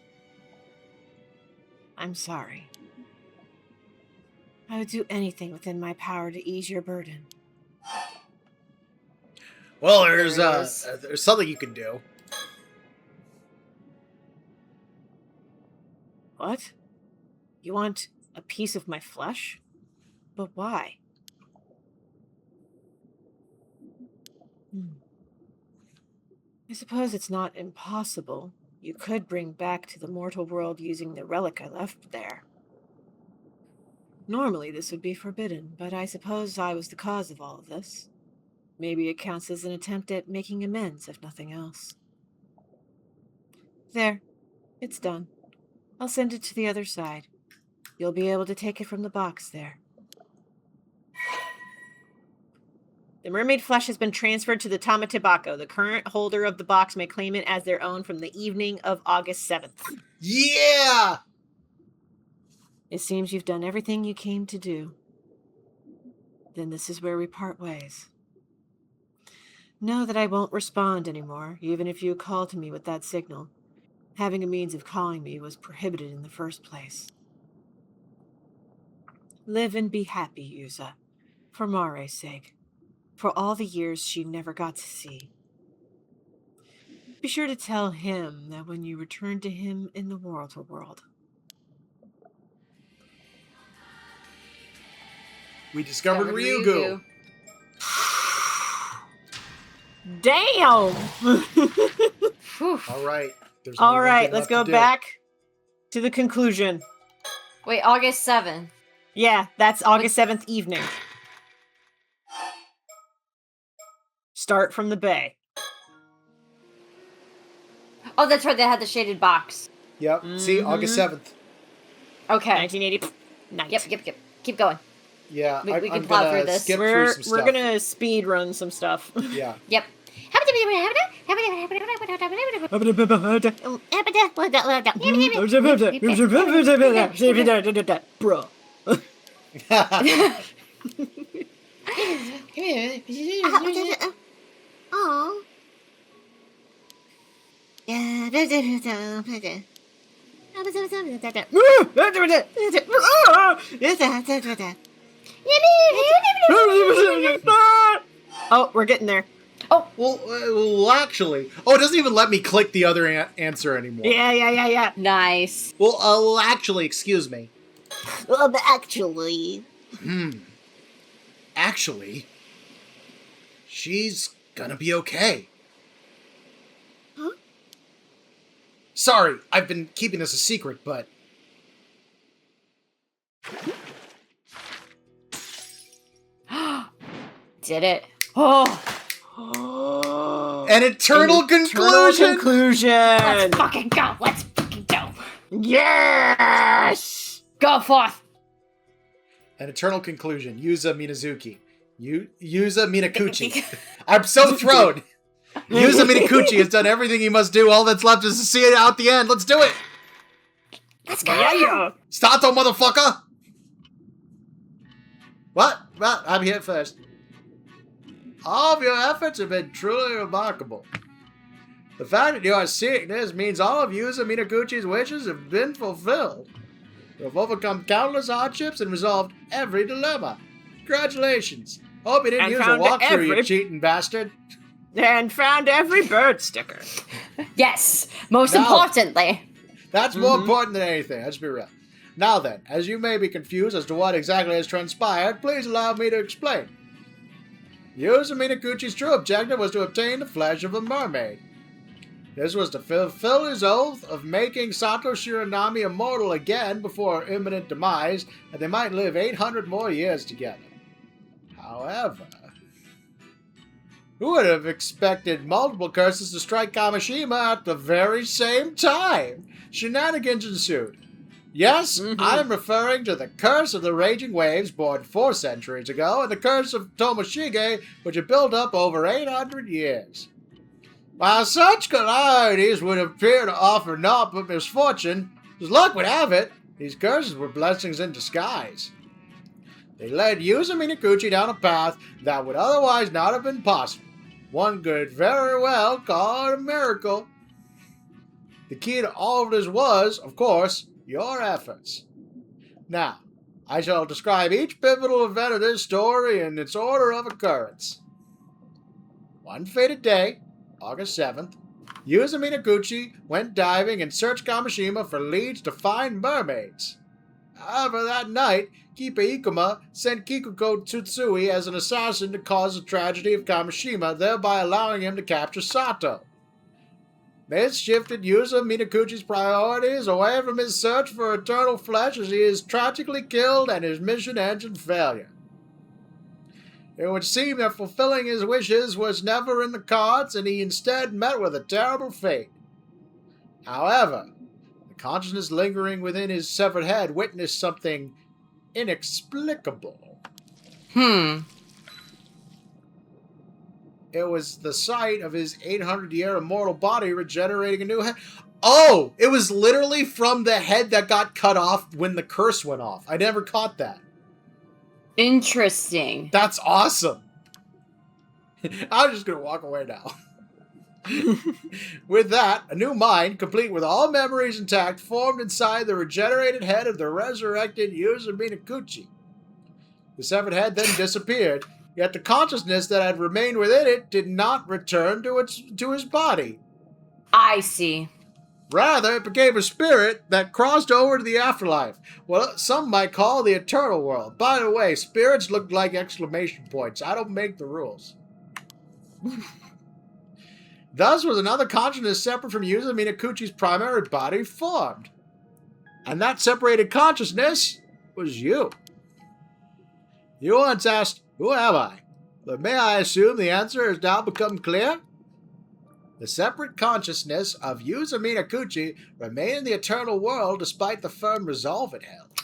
[SPEAKER 2] I'm sorry. I would do anything within my power to ease your burden.
[SPEAKER 1] Well, there's something you can do.
[SPEAKER 2] What? You want a piece of my flesh? But why? I suppose it's not impossible. You could bring back to the mortal world using the relic I left there. Normally this would be forbidden, but I suppose I was the cause of all of this. Maybe it counts as an attempt at making amends, if nothing else. There. It's done. I'll send it to the other side. You'll be able to take it from the box there. The mermaid flesh has been transferred to the Tamatibako. The current holder of the box may claim it as their own from the evening of August 7th.
[SPEAKER 1] Yeah!
[SPEAKER 2] It seems you've done everything you came to do. Then this is where we part ways. Know that I won't respond anymore, even if you call to me with that signal. Having a means of calling me was prohibited in the first place. Live and be happy, Yuza. For Mare's sake. For all the years she never got to see. Be sure to tell him that when you return to him in the mortal world.
[SPEAKER 1] We discovered Ryugu.
[SPEAKER 2] Damn!
[SPEAKER 1] All right.
[SPEAKER 2] All right, let's go back to the conclusion.
[SPEAKER 3] Wait, August 7th.
[SPEAKER 2] Yeah, that's August 7th evening. Start from the bay.
[SPEAKER 3] Oh, that's right, they had the shaded box.
[SPEAKER 1] Yep. See, August 7th.
[SPEAKER 3] Okay.
[SPEAKER 2] 1980 night.
[SPEAKER 3] Yep. Keep going.
[SPEAKER 1] Yeah,
[SPEAKER 3] We can plow through this.
[SPEAKER 1] Skip through some stuff.
[SPEAKER 2] We're gonna speed run some stuff.
[SPEAKER 1] Yeah.
[SPEAKER 3] Yep.
[SPEAKER 2] Bro.
[SPEAKER 4] Oh.
[SPEAKER 2] Oh, we're getting there.
[SPEAKER 1] Oh, well, actually. Oh, it doesn't even let me click the other answer anymore.
[SPEAKER 2] Yeah.
[SPEAKER 3] Nice.
[SPEAKER 1] Well, actually, excuse me.
[SPEAKER 4] Actually.
[SPEAKER 1] Actually, she's gonna be okay.
[SPEAKER 4] Huh?
[SPEAKER 1] Sorry, I've been keeping this a secret, but...
[SPEAKER 3] Did it.
[SPEAKER 2] Oh.
[SPEAKER 1] An eternal conclusion!
[SPEAKER 3] Let's fucking go.
[SPEAKER 2] Yes!
[SPEAKER 3] Go forth.
[SPEAKER 1] An eternal conclusion. Yuza Minazuki. Yuza Minakuchi. I'm so thrown. Yuza Minakuchi has done everything he must do. All that's left is to see it out the end. Let's do it.
[SPEAKER 4] Let's go.
[SPEAKER 2] Yeah.
[SPEAKER 1] Stato, motherfucker. What? Well, I'm here first. All of your efforts have been truly remarkable. The fact that you are seeing this means all of Yuza Minakuchi's wishes have been fulfilled. You have overcome countless hardships and resolved every dilemma. Congratulations. Hope you didn't
[SPEAKER 2] And
[SPEAKER 1] use a
[SPEAKER 2] found
[SPEAKER 1] walkthrough, you
[SPEAKER 2] every-
[SPEAKER 1] cheating bastard.
[SPEAKER 2] And found every bird sticker.
[SPEAKER 3] Yes, most
[SPEAKER 1] No.
[SPEAKER 3] importantly.
[SPEAKER 1] That's more important than anything, let's be real. Now then, as you may be confused as to what exactly has transpired, please allow me to explain. Yuza Minakuchi's true objective was to obtain the flesh of a mermaid. This was to fulfill his oath of making Sato Shiranami immortal again before her imminent demise, and they might live 800 more years together. However, who would have expected multiple curses to strike Kamishima at the very same time? Shenanigans ensued. Yes, I'm referring to the curse of the raging waves born 4 centuries ago, and the curse of Tomoshige, which had built up over 800 years. While such calamities would appear to offer naught but misfortune, as luck would have it, these curses were blessings in disguise. They led Yuza Minakuchi down a path that would otherwise not have been possible. One could very well call it a miracle. The key to all of this was, of course, your efforts. Now, I shall describe each pivotal event of this story in its order of occurrence. One fated day, August 7th, Yuza Minakuchi went diving and searched Kamishima for leads to find mermaids. However, that night, Kipa Ikuma sent Kikuko Tsutsui as an assassin to cause the tragedy of Kamishima, thereby allowing him to capture Sato. This shifted Yuza Minakuchi's priorities away from his search for eternal flesh as he is tragically killed and his mission ends in failure. It would seem that fulfilling his wishes was never in the cards, and he instead met with a terrible fate. However, the consciousness lingering within his severed head witnessed something inexplicable. It was the sight of his 800-year immortal body regenerating a new head. Oh! It was literally from the head that got cut off when the curse went off. I never caught that.
[SPEAKER 3] Interesting.
[SPEAKER 1] That's awesome. I'm just going to walk away now. With that, a new mind, complete with all memories intact, formed inside the regenerated head of the resurrected Yuza Minakuchi. The severed head then disappeared, yet the consciousness that had remained within it did not return to his body.
[SPEAKER 3] I see.
[SPEAKER 1] Rather, it became a spirit that crossed over to the afterlife. Well, some might call the eternal world. By the way, spirits look like exclamation points. I don't make the rules. Thus was another consciousness separate from Yuza Minakuchi's primary body formed. And that separated consciousness was you. You once asked, "Who am I?" But may I assume the answer has now become clear? The separate consciousness of Yuza Minakuchi remained in the eternal world despite the firm resolve it held.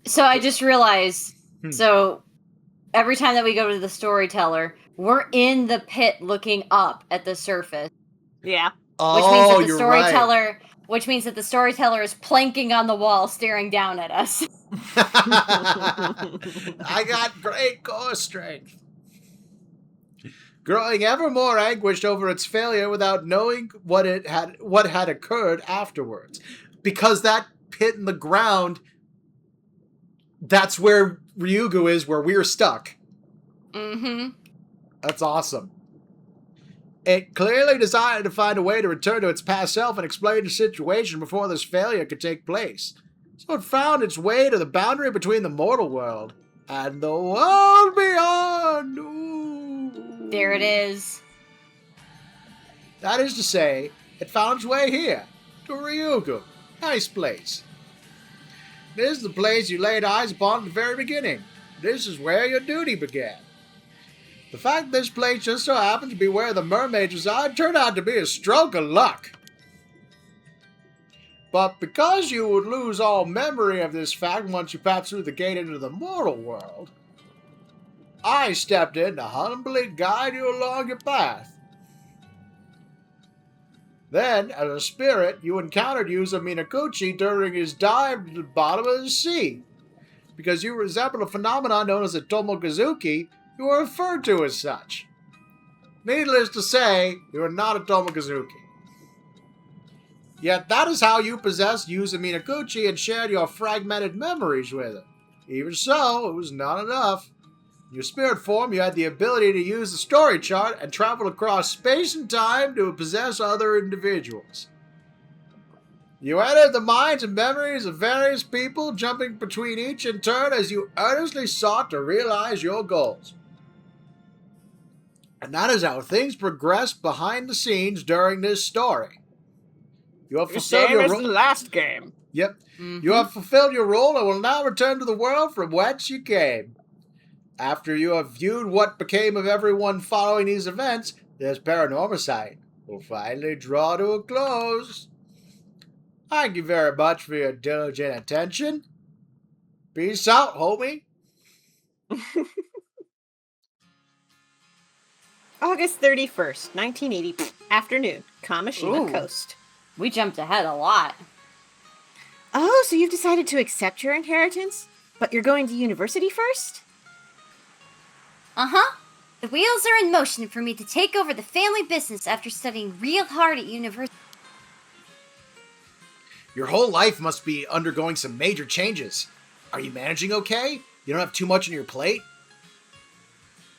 [SPEAKER 3] So I just realized, so every time that we go to the storyteller, we're in the pit looking up at the surface.
[SPEAKER 2] Yeah.
[SPEAKER 3] Which means that the
[SPEAKER 1] you're
[SPEAKER 3] storyteller
[SPEAKER 1] right.
[SPEAKER 3] which means that the storyteller is planking on the wall staring down at us.
[SPEAKER 1] I got great core strength. Growing ever more anguished over its failure without knowing what had occurred afterwards. Because that pit in the ground, that's where Ryugu is, where we're stuck.
[SPEAKER 3] Mm-hmm.
[SPEAKER 1] That's awesome. It clearly decided to find a way to return to its past self and explain the situation before this failure could take place. So it found its way to the boundary between the mortal world and the world beyond. Ooh.
[SPEAKER 3] There it is.
[SPEAKER 1] That is to say, it found its way here, to Ryugu. Nice place. This is the place you laid eyes upon at the very beginning. This is where your duty began. The fact that this place just so happens to be where the mermaids reside turned out to be a stroke of luck. But because you would lose all memory of this fact once you pass through the gate into the mortal world, I stepped in to humbly guide you along your path. Then, as a spirit, you encountered Yuzo Minakuchi during his dive to the bottom of the sea. Because you resemble a phenomenon known as a Tomokazuki, you are referred to as such. Needless to say, you are not a Tomokazuki. Yet that is how you possessed Yuzo Minakuchi and shared your fragmented memories with him. Even so, it was not enough. In your spirit form, you had the ability to use the story chart and travel across space and time to possess other individuals. You entered the minds and memories of various people, jumping between each in turn as you earnestly sought to realize your goals. And that is how things progressed behind the scenes during this story. You have fulfilled
[SPEAKER 2] Same
[SPEAKER 1] your
[SPEAKER 2] as
[SPEAKER 1] role.
[SPEAKER 2] the last game.
[SPEAKER 1] Yep. You have fulfilled your role and will now return to the world from whence you came. After you have viewed what became of everyone following these events, this Paranormasight will finally draw to a close. Thank you very much for your diligent attention. Peace out, homie.
[SPEAKER 2] August 31st, 1980, afternoon, Kamishima
[SPEAKER 3] Ooh.
[SPEAKER 2] Coast.
[SPEAKER 3] We jumped ahead a lot.
[SPEAKER 2] Oh, so you've decided to accept your inheritance? But you're going to university first?
[SPEAKER 3] Uh-huh. The wheels are in motion for me to take over the family business after studying real hard at university.
[SPEAKER 1] Your whole life must be undergoing some major changes. Are you managing okay? You don't have too much on your plate?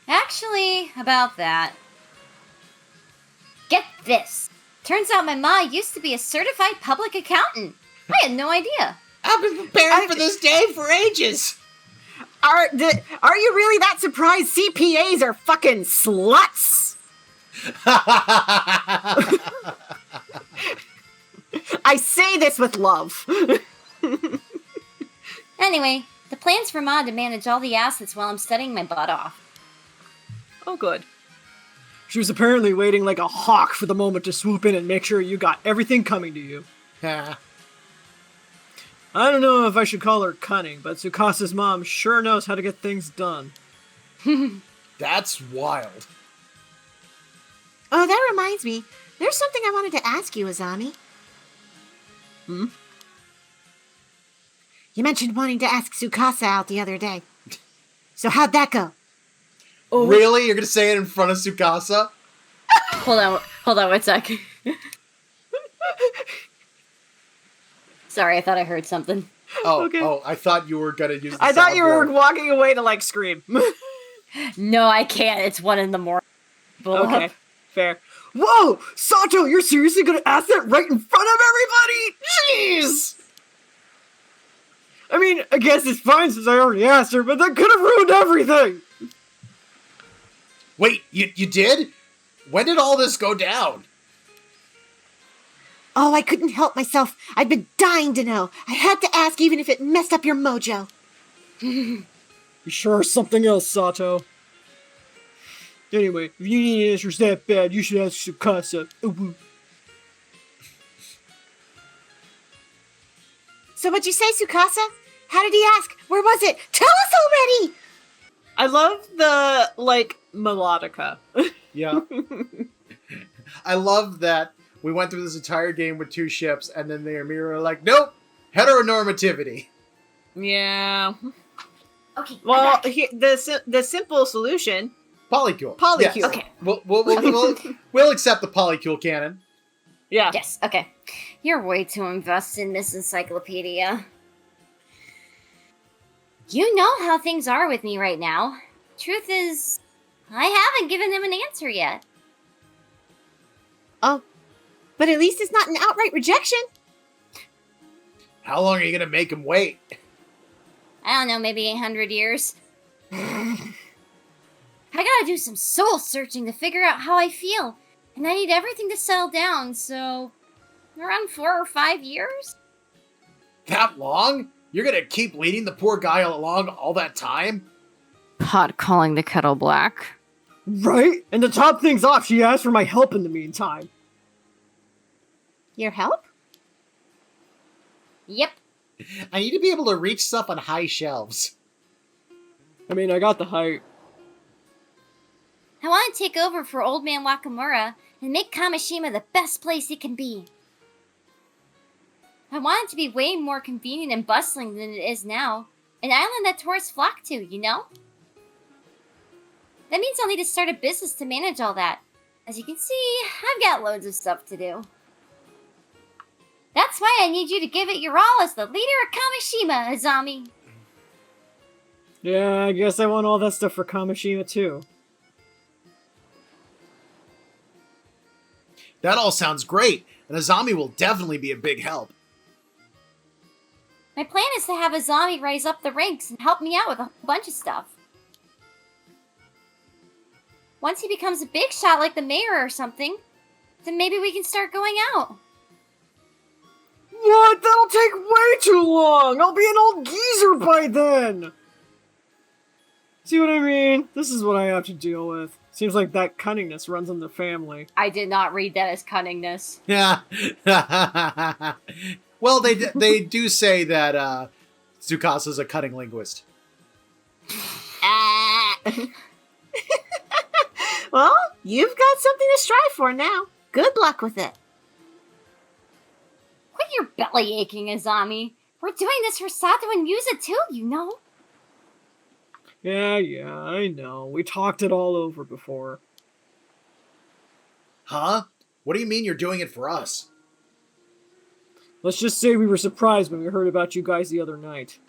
[SPEAKER 3] Actually, about that. Get this. Turns out my ma used to be a certified public accountant. I had no idea.
[SPEAKER 1] I've been preparing for this day for ages.
[SPEAKER 2] Are you really that surprised CPAs are fucking sluts? I say this with love.
[SPEAKER 3] Anyway, the plan's for ma to manage all the assets while I'm studying my butt off.
[SPEAKER 2] Oh, good. She was apparently waiting like a hawk for the moment to swoop in and make sure you got everything coming to you. I don't know if I should call her cunning, but Tsukasa's mom sure knows how to get things done.
[SPEAKER 1] That's wild.
[SPEAKER 4] Oh, that reminds me. There's something I wanted to ask you, Azami.
[SPEAKER 2] Hmm?
[SPEAKER 4] You mentioned wanting to ask Tsukasa out the other day. So how'd that go?
[SPEAKER 2] Oh,
[SPEAKER 1] Really? You're going to say it in front of Tsukasa?
[SPEAKER 3] Hold on 1 sec. Sorry, I thought I heard something.
[SPEAKER 2] Okay.
[SPEAKER 1] Oh, I thought you were going to use the
[SPEAKER 2] I thought you were
[SPEAKER 1] soundboard.
[SPEAKER 2] walking away to like scream.
[SPEAKER 3] No, I can't. It's 1 a.m.
[SPEAKER 2] Okay, fair. Whoa! Sato, you're seriously gonna ask that right in front of everybody? Jeez! I mean, I guess it's fine since I already asked her, but that could have ruined everything!
[SPEAKER 1] Wait, you did? When did all this go down?
[SPEAKER 4] Oh, I couldn't help myself. I'd been dying to know. I had to ask even if it messed up your mojo.
[SPEAKER 2] You sure something else, Sato? Anyway, if you need answers that bad, you should ask Tsukasa.
[SPEAKER 4] So what'd you say, Tsukasa? How did he ask? Where was it? Tell us already!
[SPEAKER 2] I love the, like, melodica.
[SPEAKER 1] Yeah. I love that we went through this entire game with 2 ships, and then the Amira were like, nope, heteronormativity.
[SPEAKER 2] Yeah.
[SPEAKER 3] Okay.
[SPEAKER 2] Well, the simple solution...
[SPEAKER 1] Polycule.
[SPEAKER 2] Polycule.
[SPEAKER 1] Yes.
[SPEAKER 3] Okay.
[SPEAKER 1] We'll accept the polycule canon.
[SPEAKER 2] Yeah.
[SPEAKER 3] Yes, okay. You're way too invested in this encyclopedia. You know how things are with me right now. Truth is, I haven't given him an answer yet.
[SPEAKER 4] Oh, but at least it's not an outright rejection.
[SPEAKER 1] How long are you going to make him wait?
[SPEAKER 3] I don't know, maybe 800 years. I gotta do some soul searching to figure out how I feel. And I need everything to settle down, so... around 4 or 5 years?
[SPEAKER 1] That long? You're going to keep leading the poor guy along all that time?
[SPEAKER 3] Pot calling the kettle black.
[SPEAKER 2] Right? And to top things off, she asked for my help in the meantime.
[SPEAKER 4] Your help?
[SPEAKER 3] Yep.
[SPEAKER 1] I need to be able to reach stuff on high shelves.
[SPEAKER 2] I mean, I got the height.
[SPEAKER 5] I want to take over for Old Man Wakamura and make Kamishima the best place it can be. I want it to be way more convenient and bustling than it is now. An island that tourists flock to, you know? That means I'll need to start a business to manage all that. As you can see, I've got loads of stuff to do. That's why I need you to give it your all as the leader of Kamishima, Azami.
[SPEAKER 2] Yeah, I guess I want all that stuff for Kamishima too.
[SPEAKER 1] That all sounds great, and Azami will definitely be a big help.
[SPEAKER 5] My plan is to have Azami rise up the ranks and help me out with a whole bunch of stuff. Once he becomes a big shot like the mayor or something, then maybe we can start going out.
[SPEAKER 2] What? That'll take way too long! I'll be an old geezer by then! See what I mean? This is what I have to deal with. Seems like that cunningness runs in the family.
[SPEAKER 3] I did not read that as cunningness.
[SPEAKER 1] Yeah. Well, they do say that Tsukasa's a cunning linguist.
[SPEAKER 4] Well, you've got something to strive for now. Good luck with it.
[SPEAKER 5] Quit your belly aching, Azami. We're doing this for Sato and Yuza too, you know.
[SPEAKER 2] Yeah, I know. We talked it all over before.
[SPEAKER 1] Huh? What do you mean you're doing it for us?
[SPEAKER 2] Let's just say we were surprised when we heard about you guys the other night.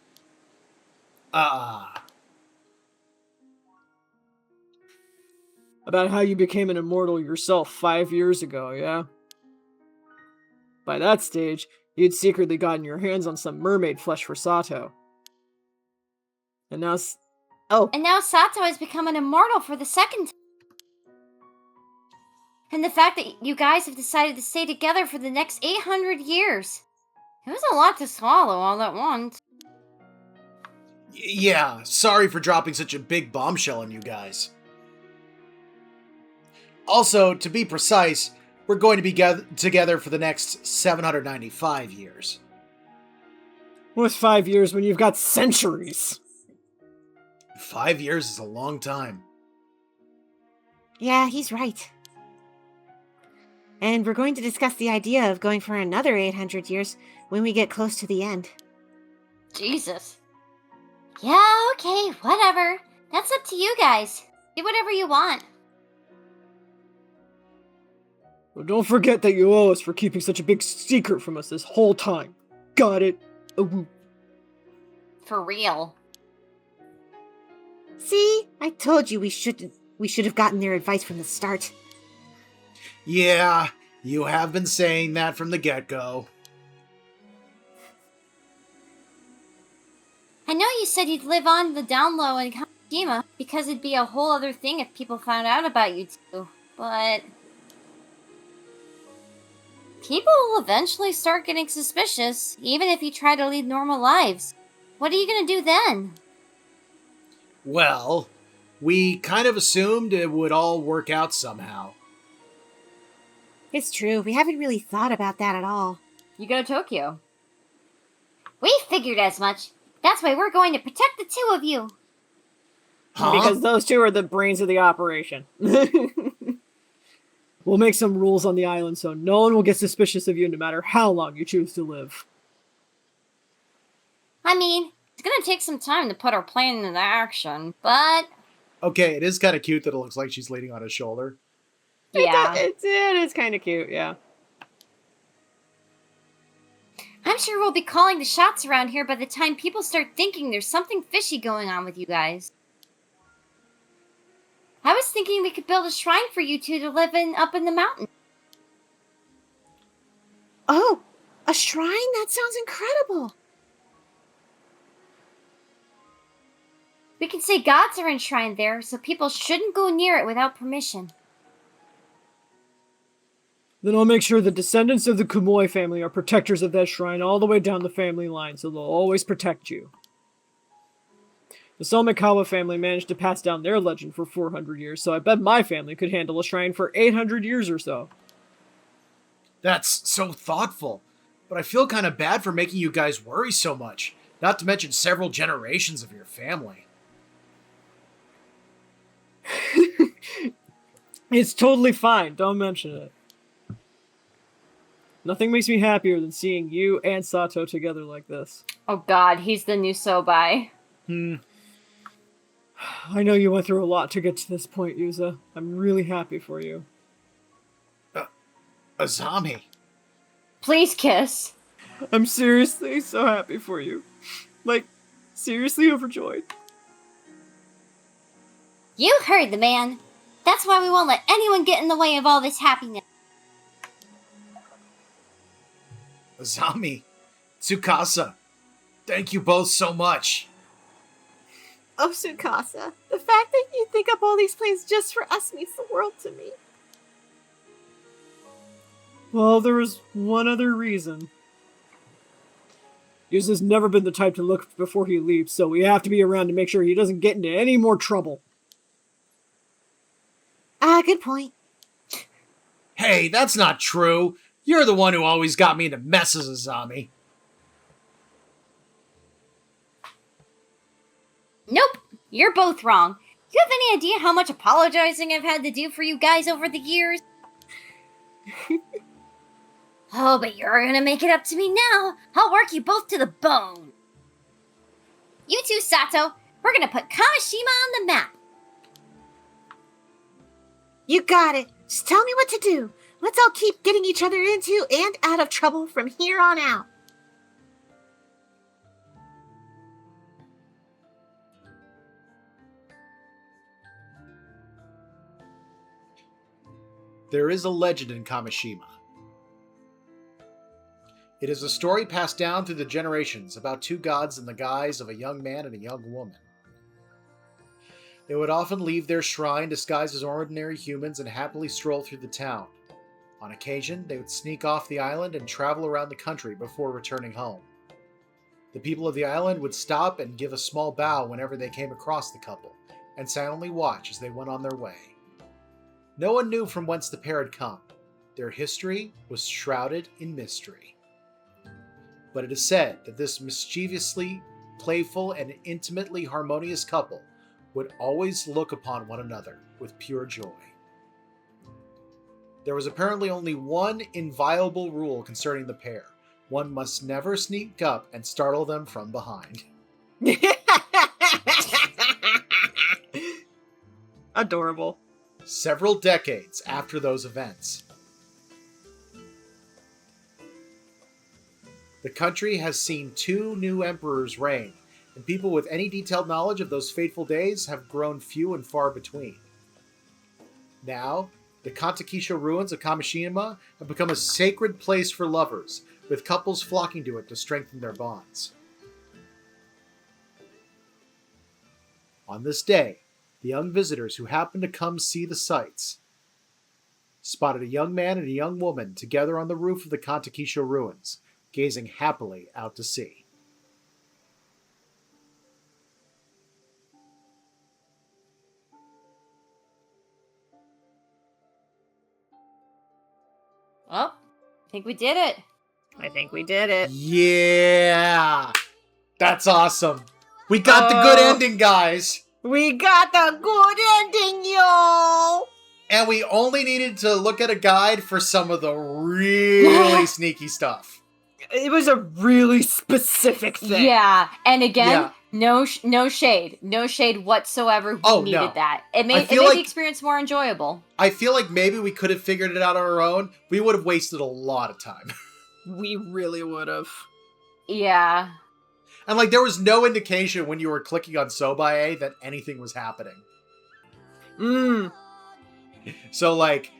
[SPEAKER 2] About how you became an immortal yourself 5 years ago, yeah? By that stage, you'd secretly gotten your hands on some mermaid flesh for Sato. And now...
[SPEAKER 5] And now Sato has become an immortal for the second time. And the fact that you guys have decided to stay together for the next 800 years. It was a lot to swallow all at once.
[SPEAKER 1] Yeah, sorry for dropping such a big bombshell on you guys. Also, to be precise, we're going to be together for the next 795 years.
[SPEAKER 2] What's 5 years when you've got centuries?
[SPEAKER 1] 5 years is a long time.
[SPEAKER 4] Yeah, he's right. And we're going to discuss the idea of going for another 800 years when we get close to the end.
[SPEAKER 5] Jesus. Yeah, okay, whatever. That's up to you guys. Do whatever you want.
[SPEAKER 2] Well, don't forget that you owe us for keeping such a big secret from us this whole time. Got it? Ooh.
[SPEAKER 5] For real.
[SPEAKER 4] See? I told you we should have gotten their advice from the start.
[SPEAKER 1] Yeah, you have been saying that from the get-go.
[SPEAKER 5] I know you said you'd live on the down low in Kamishima because it'd be a whole other thing if people found out about you two, but... people will eventually start getting suspicious, even if you try to lead normal lives. What are you gonna do then?
[SPEAKER 1] Well, we kind of assumed it would all work out somehow.
[SPEAKER 4] It's true, we haven't really thought about that at all.
[SPEAKER 3] You go to Tokyo.
[SPEAKER 5] We figured as much. That's why we're going to protect the two of you.
[SPEAKER 1] Huh?
[SPEAKER 2] Because those two are the brains of the operation. We'll make some rules on the island so no one will get suspicious of you no matter how long you choose to live.
[SPEAKER 5] I mean, it's gonna take some time to put our plan into action, but...
[SPEAKER 1] Okay, it is kind of cute that it looks like she's leaning on his shoulder.
[SPEAKER 3] Yeah.
[SPEAKER 2] It is kind of cute, yeah.
[SPEAKER 5] I'm sure we'll be calling the shots around here by the time people start thinking there's something fishy going on with you guys. I was thinking we could build a shrine for you two to live in up in the mountain.
[SPEAKER 4] Oh, a shrine? That sounds incredible.
[SPEAKER 5] We can say gods are enshrined there, so people shouldn't go near it without permission.
[SPEAKER 2] Then I'll make sure the descendants of the Kumoi family are protectors of that shrine all the way down the family line, so they'll always protect you. The Somikawa family managed to pass down their legend for 400 years, so I bet my family could handle a shrine for 800 years or so.
[SPEAKER 1] That's so thoughtful, but I feel kind of bad for making you guys worry so much, not to mention several generations of your family.
[SPEAKER 2] It's totally fine. Don't mention it. Nothing makes me happier than seeing you and Sato together like this.
[SPEAKER 5] Oh god, he's the new Sobai.
[SPEAKER 2] I know you went through a lot to get to this point, Yuza. I'm really happy for you.
[SPEAKER 1] Azami.
[SPEAKER 5] Please kiss.
[SPEAKER 2] I'm seriously so happy for you. Like, seriously overjoyed.
[SPEAKER 5] You heard the man. That's why we won't let anyone get in the way of all this happiness.
[SPEAKER 1] Azami. Tsukasa. Thank you both so much.
[SPEAKER 4] Oh, Tsukasa, the fact that you think up all these plans just for us means the world to me.
[SPEAKER 2] Well, there was one other reason. Yuza's never been the type to look before he leaves, so we have to be around to make sure he doesn't get into any more trouble.
[SPEAKER 4] Good point.
[SPEAKER 1] Hey, that's not true. You're the one who always got me into messes, Azami.
[SPEAKER 5] Nope, you're both wrong. You have any idea how much apologizing I've had to do for you guys over the years? Oh, but you're gonna make it up to me now. I'll work you both to the bone. You two, Sato, we're gonna put Kamishima on the map.
[SPEAKER 4] You got it. Just tell me what to do. Let's all keep getting each other into and out of trouble from here on out.
[SPEAKER 1] There is a legend in Kamishima. It is a story passed down through the generations about two gods in the guise of a young man and a young woman. They would often leave their shrine disguised as ordinary humans and happily stroll through the town. On occasion, they would sneak off the island and travel around the country before returning home. The people of the island would stop and give a small bow whenever they came across the couple, and silently watch as they went on their way. No one knew from whence the pair had come. Their history was shrouded in mystery. But it is said that this mischievously playful and intimately harmonious couple would always look upon one another with pure joy. There was apparently only one inviolable rule concerning the pair. One must never sneak up and startle them from behind.
[SPEAKER 2] Adorable.
[SPEAKER 1] Several decades after those events, the country has seen 2 new emperors reign, and people with any detailed knowledge of those fateful days have grown few and far between. Now, the Kantakisho ruins of Kamishima have become a sacred place for lovers, with couples flocking to it to strengthen their bonds. On this day, the young visitors who happened to come see the sights spotted a young man and a young woman together on the roof of the Kantakisho ruins, gazing happily out to sea.
[SPEAKER 5] Well, I think we did it.
[SPEAKER 2] I think we did it.
[SPEAKER 1] Yeah! That's awesome! We got the good ending, guys!
[SPEAKER 4] We got the good ending, yo!
[SPEAKER 1] And we only needed to look at a guide for some of the really sneaky stuff.
[SPEAKER 2] It was a really specific thing.
[SPEAKER 5] Yeah, and again,
[SPEAKER 1] Yeah.
[SPEAKER 5] no shade, no shade whatsoever. We
[SPEAKER 1] Oh,
[SPEAKER 5] needed
[SPEAKER 1] no.
[SPEAKER 5] that. It
[SPEAKER 1] I
[SPEAKER 5] made
[SPEAKER 1] feel like-
[SPEAKER 5] the experience more enjoyable.
[SPEAKER 1] I feel like maybe we could have figured it out on our own. We would have wasted a lot of time.
[SPEAKER 2] We really would have.
[SPEAKER 5] Yeah.
[SPEAKER 1] And like, there was no indication when you were clicking on Sobae that anything was happening. So like,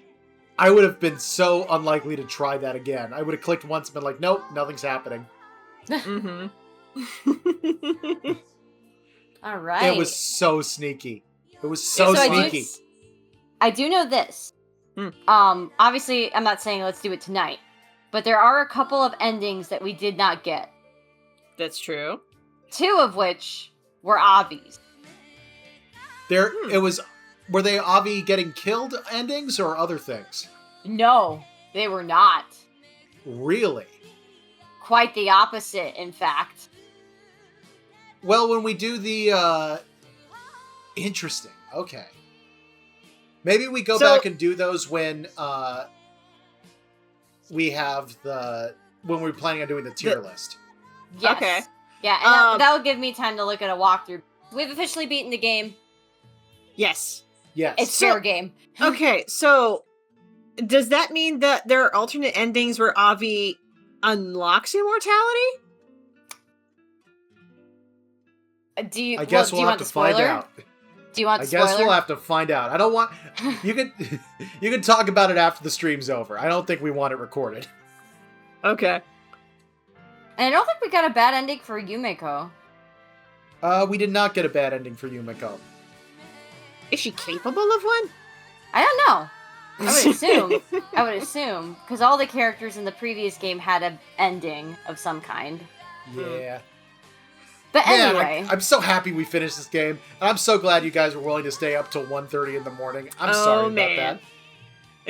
[SPEAKER 1] I would have been so unlikely to try that again. I would have clicked once and been like, nope, nothing's happening.
[SPEAKER 2] Mm-hmm.
[SPEAKER 5] All right.
[SPEAKER 1] It was so sneaky. It was so
[SPEAKER 5] So
[SPEAKER 1] sneaky.
[SPEAKER 5] I do know this.
[SPEAKER 2] Hmm.
[SPEAKER 5] Obviously, I'm not saying let's do it tonight, but there are a couple of endings that we did not get.
[SPEAKER 2] That's true.
[SPEAKER 5] 2 of which were obvious.
[SPEAKER 1] It was. Were they Avi getting killed endings or other things?
[SPEAKER 5] No, they were not.
[SPEAKER 1] Really?
[SPEAKER 5] Quite the opposite, in fact.
[SPEAKER 1] Well, when we do the interesting. Okay. Maybe we go back and do those when we have when we're planning on doing the tier list.
[SPEAKER 3] Yes.
[SPEAKER 2] Okay.
[SPEAKER 3] Yeah, and that will give me time to look at a walkthrough. We've officially beaten the game.
[SPEAKER 2] Yes.
[SPEAKER 1] Yes.
[SPEAKER 3] It's fair game.
[SPEAKER 2] Okay, so does that mean that there are alternate endings where Avi unlocks immortality?
[SPEAKER 1] I guess we'll have to find out.
[SPEAKER 3] Do you want
[SPEAKER 1] I
[SPEAKER 3] spoiler?
[SPEAKER 1] guess we'll have to find out. I don't want you can talk about it after the stream's over. I don't think we want it recorded.
[SPEAKER 2] Okay.
[SPEAKER 3] And I don't think we got a bad ending for Yumiko.
[SPEAKER 1] We did not get a bad ending for Yumiko.
[SPEAKER 2] Is she capable of one?
[SPEAKER 3] I don't know. I would assume. Because all the characters in the previous game had an ending of some kind.
[SPEAKER 1] Yeah.
[SPEAKER 3] But anyway.
[SPEAKER 1] Man, I'm so happy we finished this game. And I'm so glad you guys were willing to stay up till 1:30 in the morning. I'm sorry about that.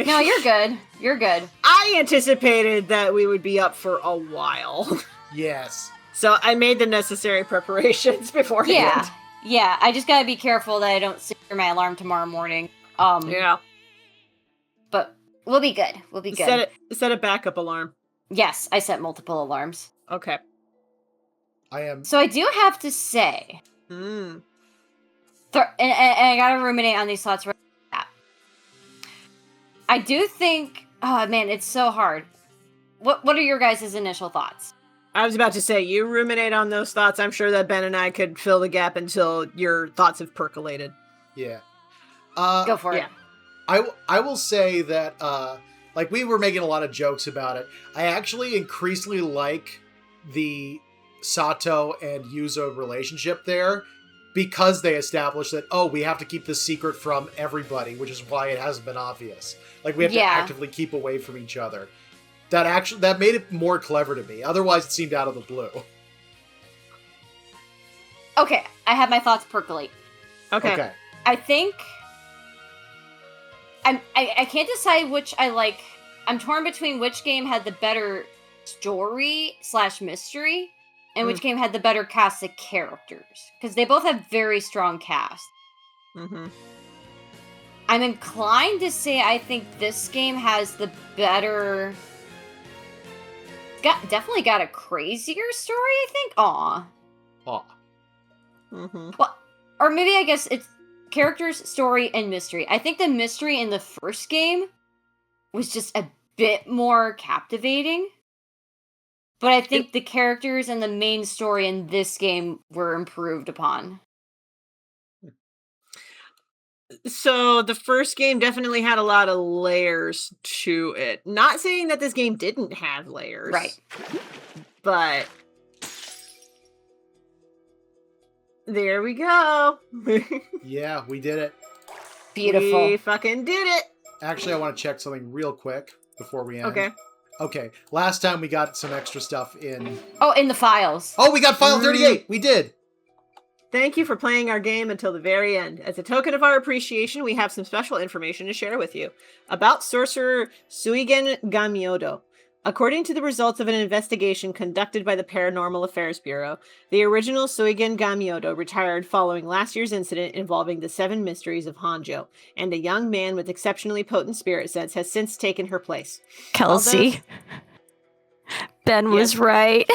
[SPEAKER 3] No, you're good. You're good.
[SPEAKER 2] I anticipated that we would be up for a while.
[SPEAKER 1] Yes.
[SPEAKER 2] So I made the necessary preparations beforehand.
[SPEAKER 3] Yeah. Yeah, I just gotta be careful that I don't sit through my alarm tomorrow morning.
[SPEAKER 2] Yeah.
[SPEAKER 3] But we'll be good. We'll be good.
[SPEAKER 2] Set a backup alarm.
[SPEAKER 3] Yes, I set multiple alarms.
[SPEAKER 2] Okay.
[SPEAKER 1] I am.
[SPEAKER 3] So I do have to say, and I gotta ruminate on these thoughts right now. I do think, oh man, it's so hard. What are your guys' initial thoughts?
[SPEAKER 2] I was about to say, you ruminate on those thoughts. I'm sure that Ben and I could fill the gap until your thoughts have percolated.
[SPEAKER 1] Yeah.
[SPEAKER 3] Go for it.
[SPEAKER 1] I will say that, like, we were making a lot of jokes about it. I actually increasingly like the Sato and Yuzo relationship there because they established that, we have to keep this secret from everybody, which is why it hasn't been obvious. Like, we have to actively keep away from each other. That made it more clever to me. Otherwise, it seemed out of the blue.
[SPEAKER 3] Okay, I have my thoughts percolate.
[SPEAKER 2] Okay.
[SPEAKER 3] I think I can't decide which I like. I'm torn between which game had the better story/mystery and which game had the better cast of characters, because they both have very strong casts.
[SPEAKER 2] Mm-hmm.
[SPEAKER 3] I'm inclined to say I think this game has the better. Definitely got a crazier story, I think. Aw.
[SPEAKER 2] Mm-hmm.
[SPEAKER 3] Well, or maybe I guess it's characters, story, and mystery. I think the mystery in the first game was just a bit more captivating. But I think the characters and the main story in this game were improved upon.
[SPEAKER 2] So the first game definitely had a lot of layers to it. Not saying that this game didn't have layers.
[SPEAKER 3] Right.
[SPEAKER 2] But there we go.
[SPEAKER 1] Yeah, we did it.
[SPEAKER 3] Beautiful.
[SPEAKER 2] We fucking did it.
[SPEAKER 1] Actually, I want to check something real quick before we end.
[SPEAKER 2] Okay.
[SPEAKER 1] Last time we got some extra stuff in.
[SPEAKER 3] Oh, in the files.
[SPEAKER 1] Oh, we got file 38. We did.
[SPEAKER 2] Thank you for playing our game until the very end. As a token of our appreciation, we have some special information to share with you about sorcerer Suigen Gamyodo. According to the results of an investigation conducted by the Paranormal Affairs Bureau, the original Suigen Gamyodo retired following last year's incident involving the 7 mysteries of Hanjo, and a young man with exceptionally potent spirit sense has since taken her place.
[SPEAKER 6] Kelsey. Ben was right.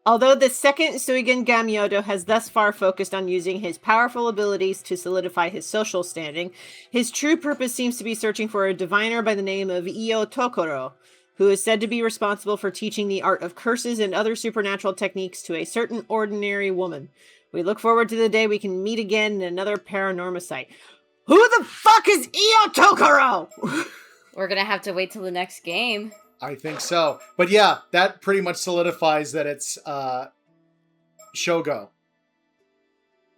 [SPEAKER 2] Although the second Suigen Gamyodo has thus far focused on using his powerful abilities to solidify his social standing, his true purpose seems to be searching for a diviner by the name of Io Tokoro, who is said to be responsible for teaching the art of curses and other supernatural techniques to a certain ordinary woman. We look forward to the day we can meet again in another Paranormasight. Who the fuck is Io Tokoro?
[SPEAKER 3] We're gonna have to wait till the next game.
[SPEAKER 1] I think so. But yeah, that pretty much solidifies that it's Shogo.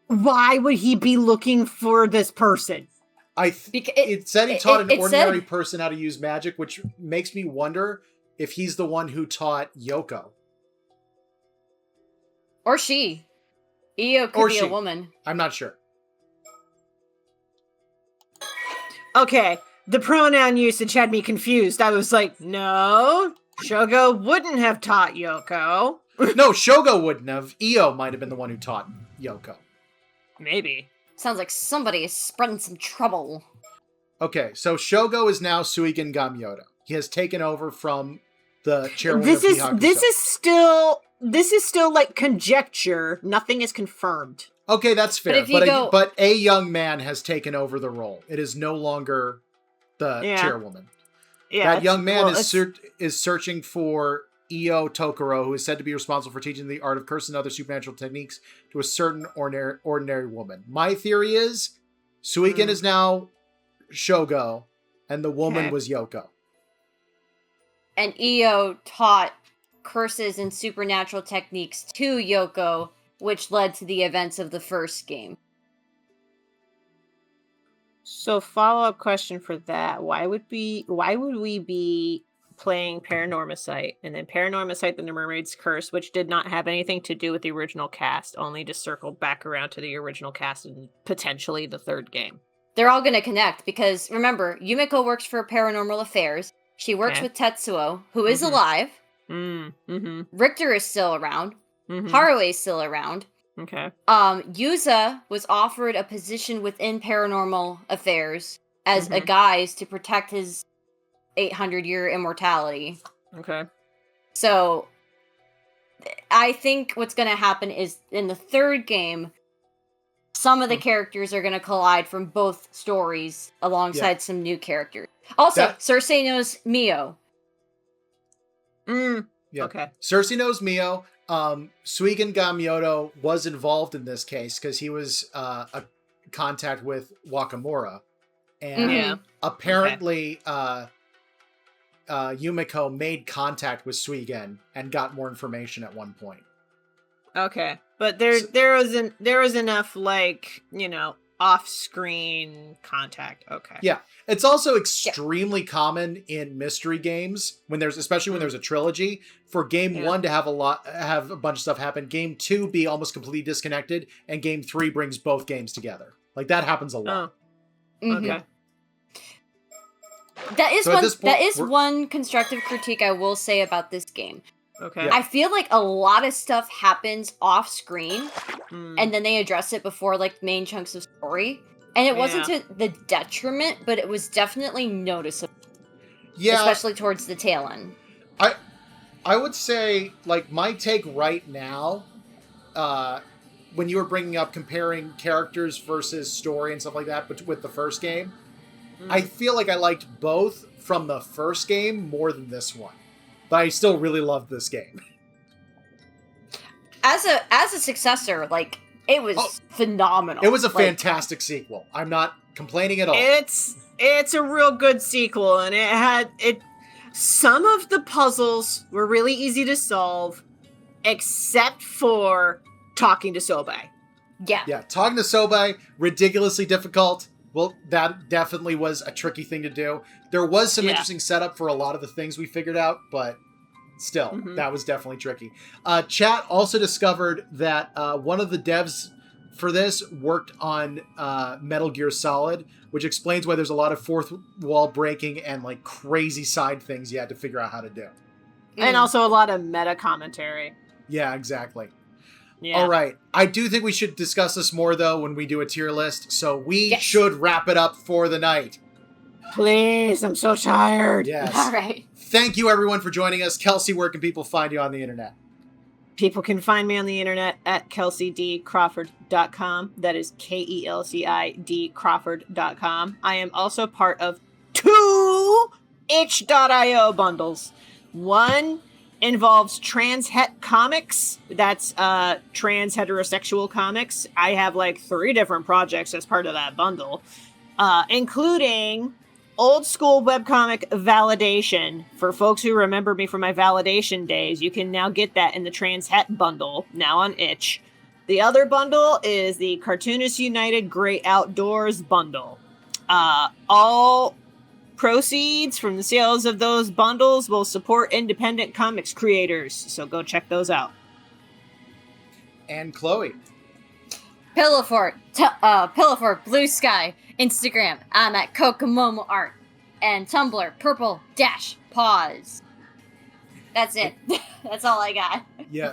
[SPEAKER 2] Why would he be looking for this person?
[SPEAKER 1] It said he taught an ordinary person how to use magic, which makes me wonder if he's the one who taught Yoko.
[SPEAKER 3] Or she. Io could be a woman.
[SPEAKER 1] I'm not sure.
[SPEAKER 2] Okay, the pronoun usage had me confused. I was like, no, Shogo wouldn't have taught Yoko.
[SPEAKER 1] No, Shogo wouldn't have. Io might have been the one who taught Yoko.
[SPEAKER 2] Maybe.
[SPEAKER 3] Sounds like somebody is spreading some trouble.
[SPEAKER 1] Okay, so Shogo is now Suigen Gamyoto. He has taken over from the chairwoman of Hihakuso.
[SPEAKER 2] This is still like conjecture. Nothing is confirmed.
[SPEAKER 1] Okay, that's fair.
[SPEAKER 3] But if
[SPEAKER 1] But a young man has taken over the role. It is no longer the chairwoman.
[SPEAKER 2] Yeah,
[SPEAKER 1] that young man is searching for Io Tokoro, who is said to be responsible for teaching the art of curse and other supernatural techniques to a certain ordinary woman. My theory is Suigen is now Shogo, and the woman was Yoko.
[SPEAKER 3] And Io taught curses and supernatural techniques to Yoko, which led to the events of the first game.
[SPEAKER 2] So, follow-up question for that: Why would we be playing Paranormasight, and then Paranormasight: The Mermaid's Curse, which did not have anything to do with the original cast, only just circled back around to the original cast and potentially the third game?
[SPEAKER 3] They're all going to connect because, remember, Yumiko works for Paranormal Affairs. She works with Tetsuo, who is alive. Richter is still around. Haruhi is still around.
[SPEAKER 2] Okay.
[SPEAKER 3] Yuza was offered a position within Paranormal Affairs as a guise to protect his 800-year immortality.
[SPEAKER 2] Okay.
[SPEAKER 3] So, I think what's going to happen is in the third game, some of the characters are going to collide from both stories alongside some new characters. Also, Cersei knows Mio.
[SPEAKER 1] Yeah. Okay. Cersei knows Mio. Suigen Gamyoto was involved in this case because he was a contact with Wakamura. And apparently Yumiko made contact with Suigen and got more information at one point.
[SPEAKER 2] Okay. But there was enough, like, off-screen contact. Okay.
[SPEAKER 1] Yeah. It's also extremely common in mystery games especially when there's a trilogy, for game 1 to have a bunch of stuff happen, game 2 be almost completely disconnected, and game 3 brings both games together. Like, that happens a lot.
[SPEAKER 2] Okay.
[SPEAKER 3] That is one constructive critique I will say about this game.
[SPEAKER 2] Okay.
[SPEAKER 3] I feel like a lot of stuff happens off screen, and then they address it before like main chunks of story. And it wasn't to the detriment, but it was definitely noticeable. Yeah. Especially towards the tail end.
[SPEAKER 1] I would say, like, my take right now, when you were bringing up comparing characters versus story and stuff like that, but with the first game, I feel like I liked both from the first game more than this one. But I still really loved this game.
[SPEAKER 3] As a successor, like, it was phenomenal.
[SPEAKER 1] It was a fantastic sequel. I'm not complaining at all.
[SPEAKER 2] It's a real good sequel, and some of the puzzles were really easy to solve, except for talking to Sobai.
[SPEAKER 3] Yeah.
[SPEAKER 1] Yeah, talking to Sobai, ridiculously difficult. Well, that definitely was a tricky thing to do. There was some interesting setup for a lot of the things we figured out, but still, that was definitely tricky. Chat also discovered that one of the devs for this worked on Metal Gear Solid, which explains why there's a lot of fourth wall breaking and like crazy side things you had to figure out how to do.
[SPEAKER 2] And also a lot of meta commentary.
[SPEAKER 1] Yeah, exactly.
[SPEAKER 2] Yeah.
[SPEAKER 1] All right. I do think we should discuss this more, though, when we do a tier list. So we should wrap it up for the night.
[SPEAKER 2] Please, I'm so tired.
[SPEAKER 1] Yes.
[SPEAKER 3] All right.
[SPEAKER 1] Thank you, everyone, for joining us. Kelsey, where can people find you on the internet?
[SPEAKER 2] People can find me on the internet at kelseydcrawford.com. That is KELCID Crawford.com. I am also part of 2 itch.io bundles. One involves trans het comics. That's trans heterosexual comics. I have like 3 different projects as part of that bundle, including old school webcomic Validation. For folks who remember me from my Validation days, you can now get that in the trans het bundle, now on itch. The other bundle is the Cartoonists United Great Outdoors bundle. All proceeds from the sales of those bundles will support independent comics creators, so go check those out.
[SPEAKER 1] And Chloe.
[SPEAKER 3] Pillow Fort, Blue Sky, Instagram, I'm at Kokomomo Art, and Tumblr, Purple-Pause. That's it. That's all I got.
[SPEAKER 1] Yeah.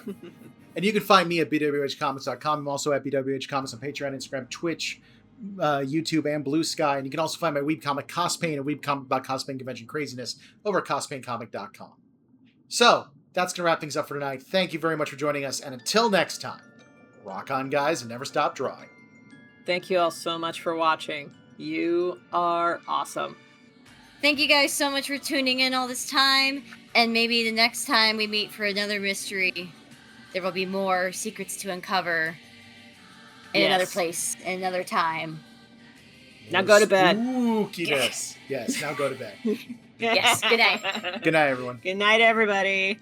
[SPEAKER 1] And you can find me at BWHComics.com. I'm also at BWHComics on Patreon, Instagram, Twitch, YouTube and Blue Sky. And you can also find my webcomic Cospain and webcomic about cosplay convention craziness over at cosplaycomic.com. So, that's going to wrap things up for tonight. Thank you very much for joining us. And until next time, rock on, guys, and never stop drawing.
[SPEAKER 2] Thank you all so much for watching. You are awesome.
[SPEAKER 5] Thank you guys so much for tuning in all this time. And maybe the next time we meet for another mystery, there will be more secrets to uncover in another place, in another time.
[SPEAKER 2] Now go to bed.
[SPEAKER 1] Spookiness. Yes, now go to bed.
[SPEAKER 5] Yes, good night.
[SPEAKER 1] Good night, everyone.
[SPEAKER 2] Good night, everybody.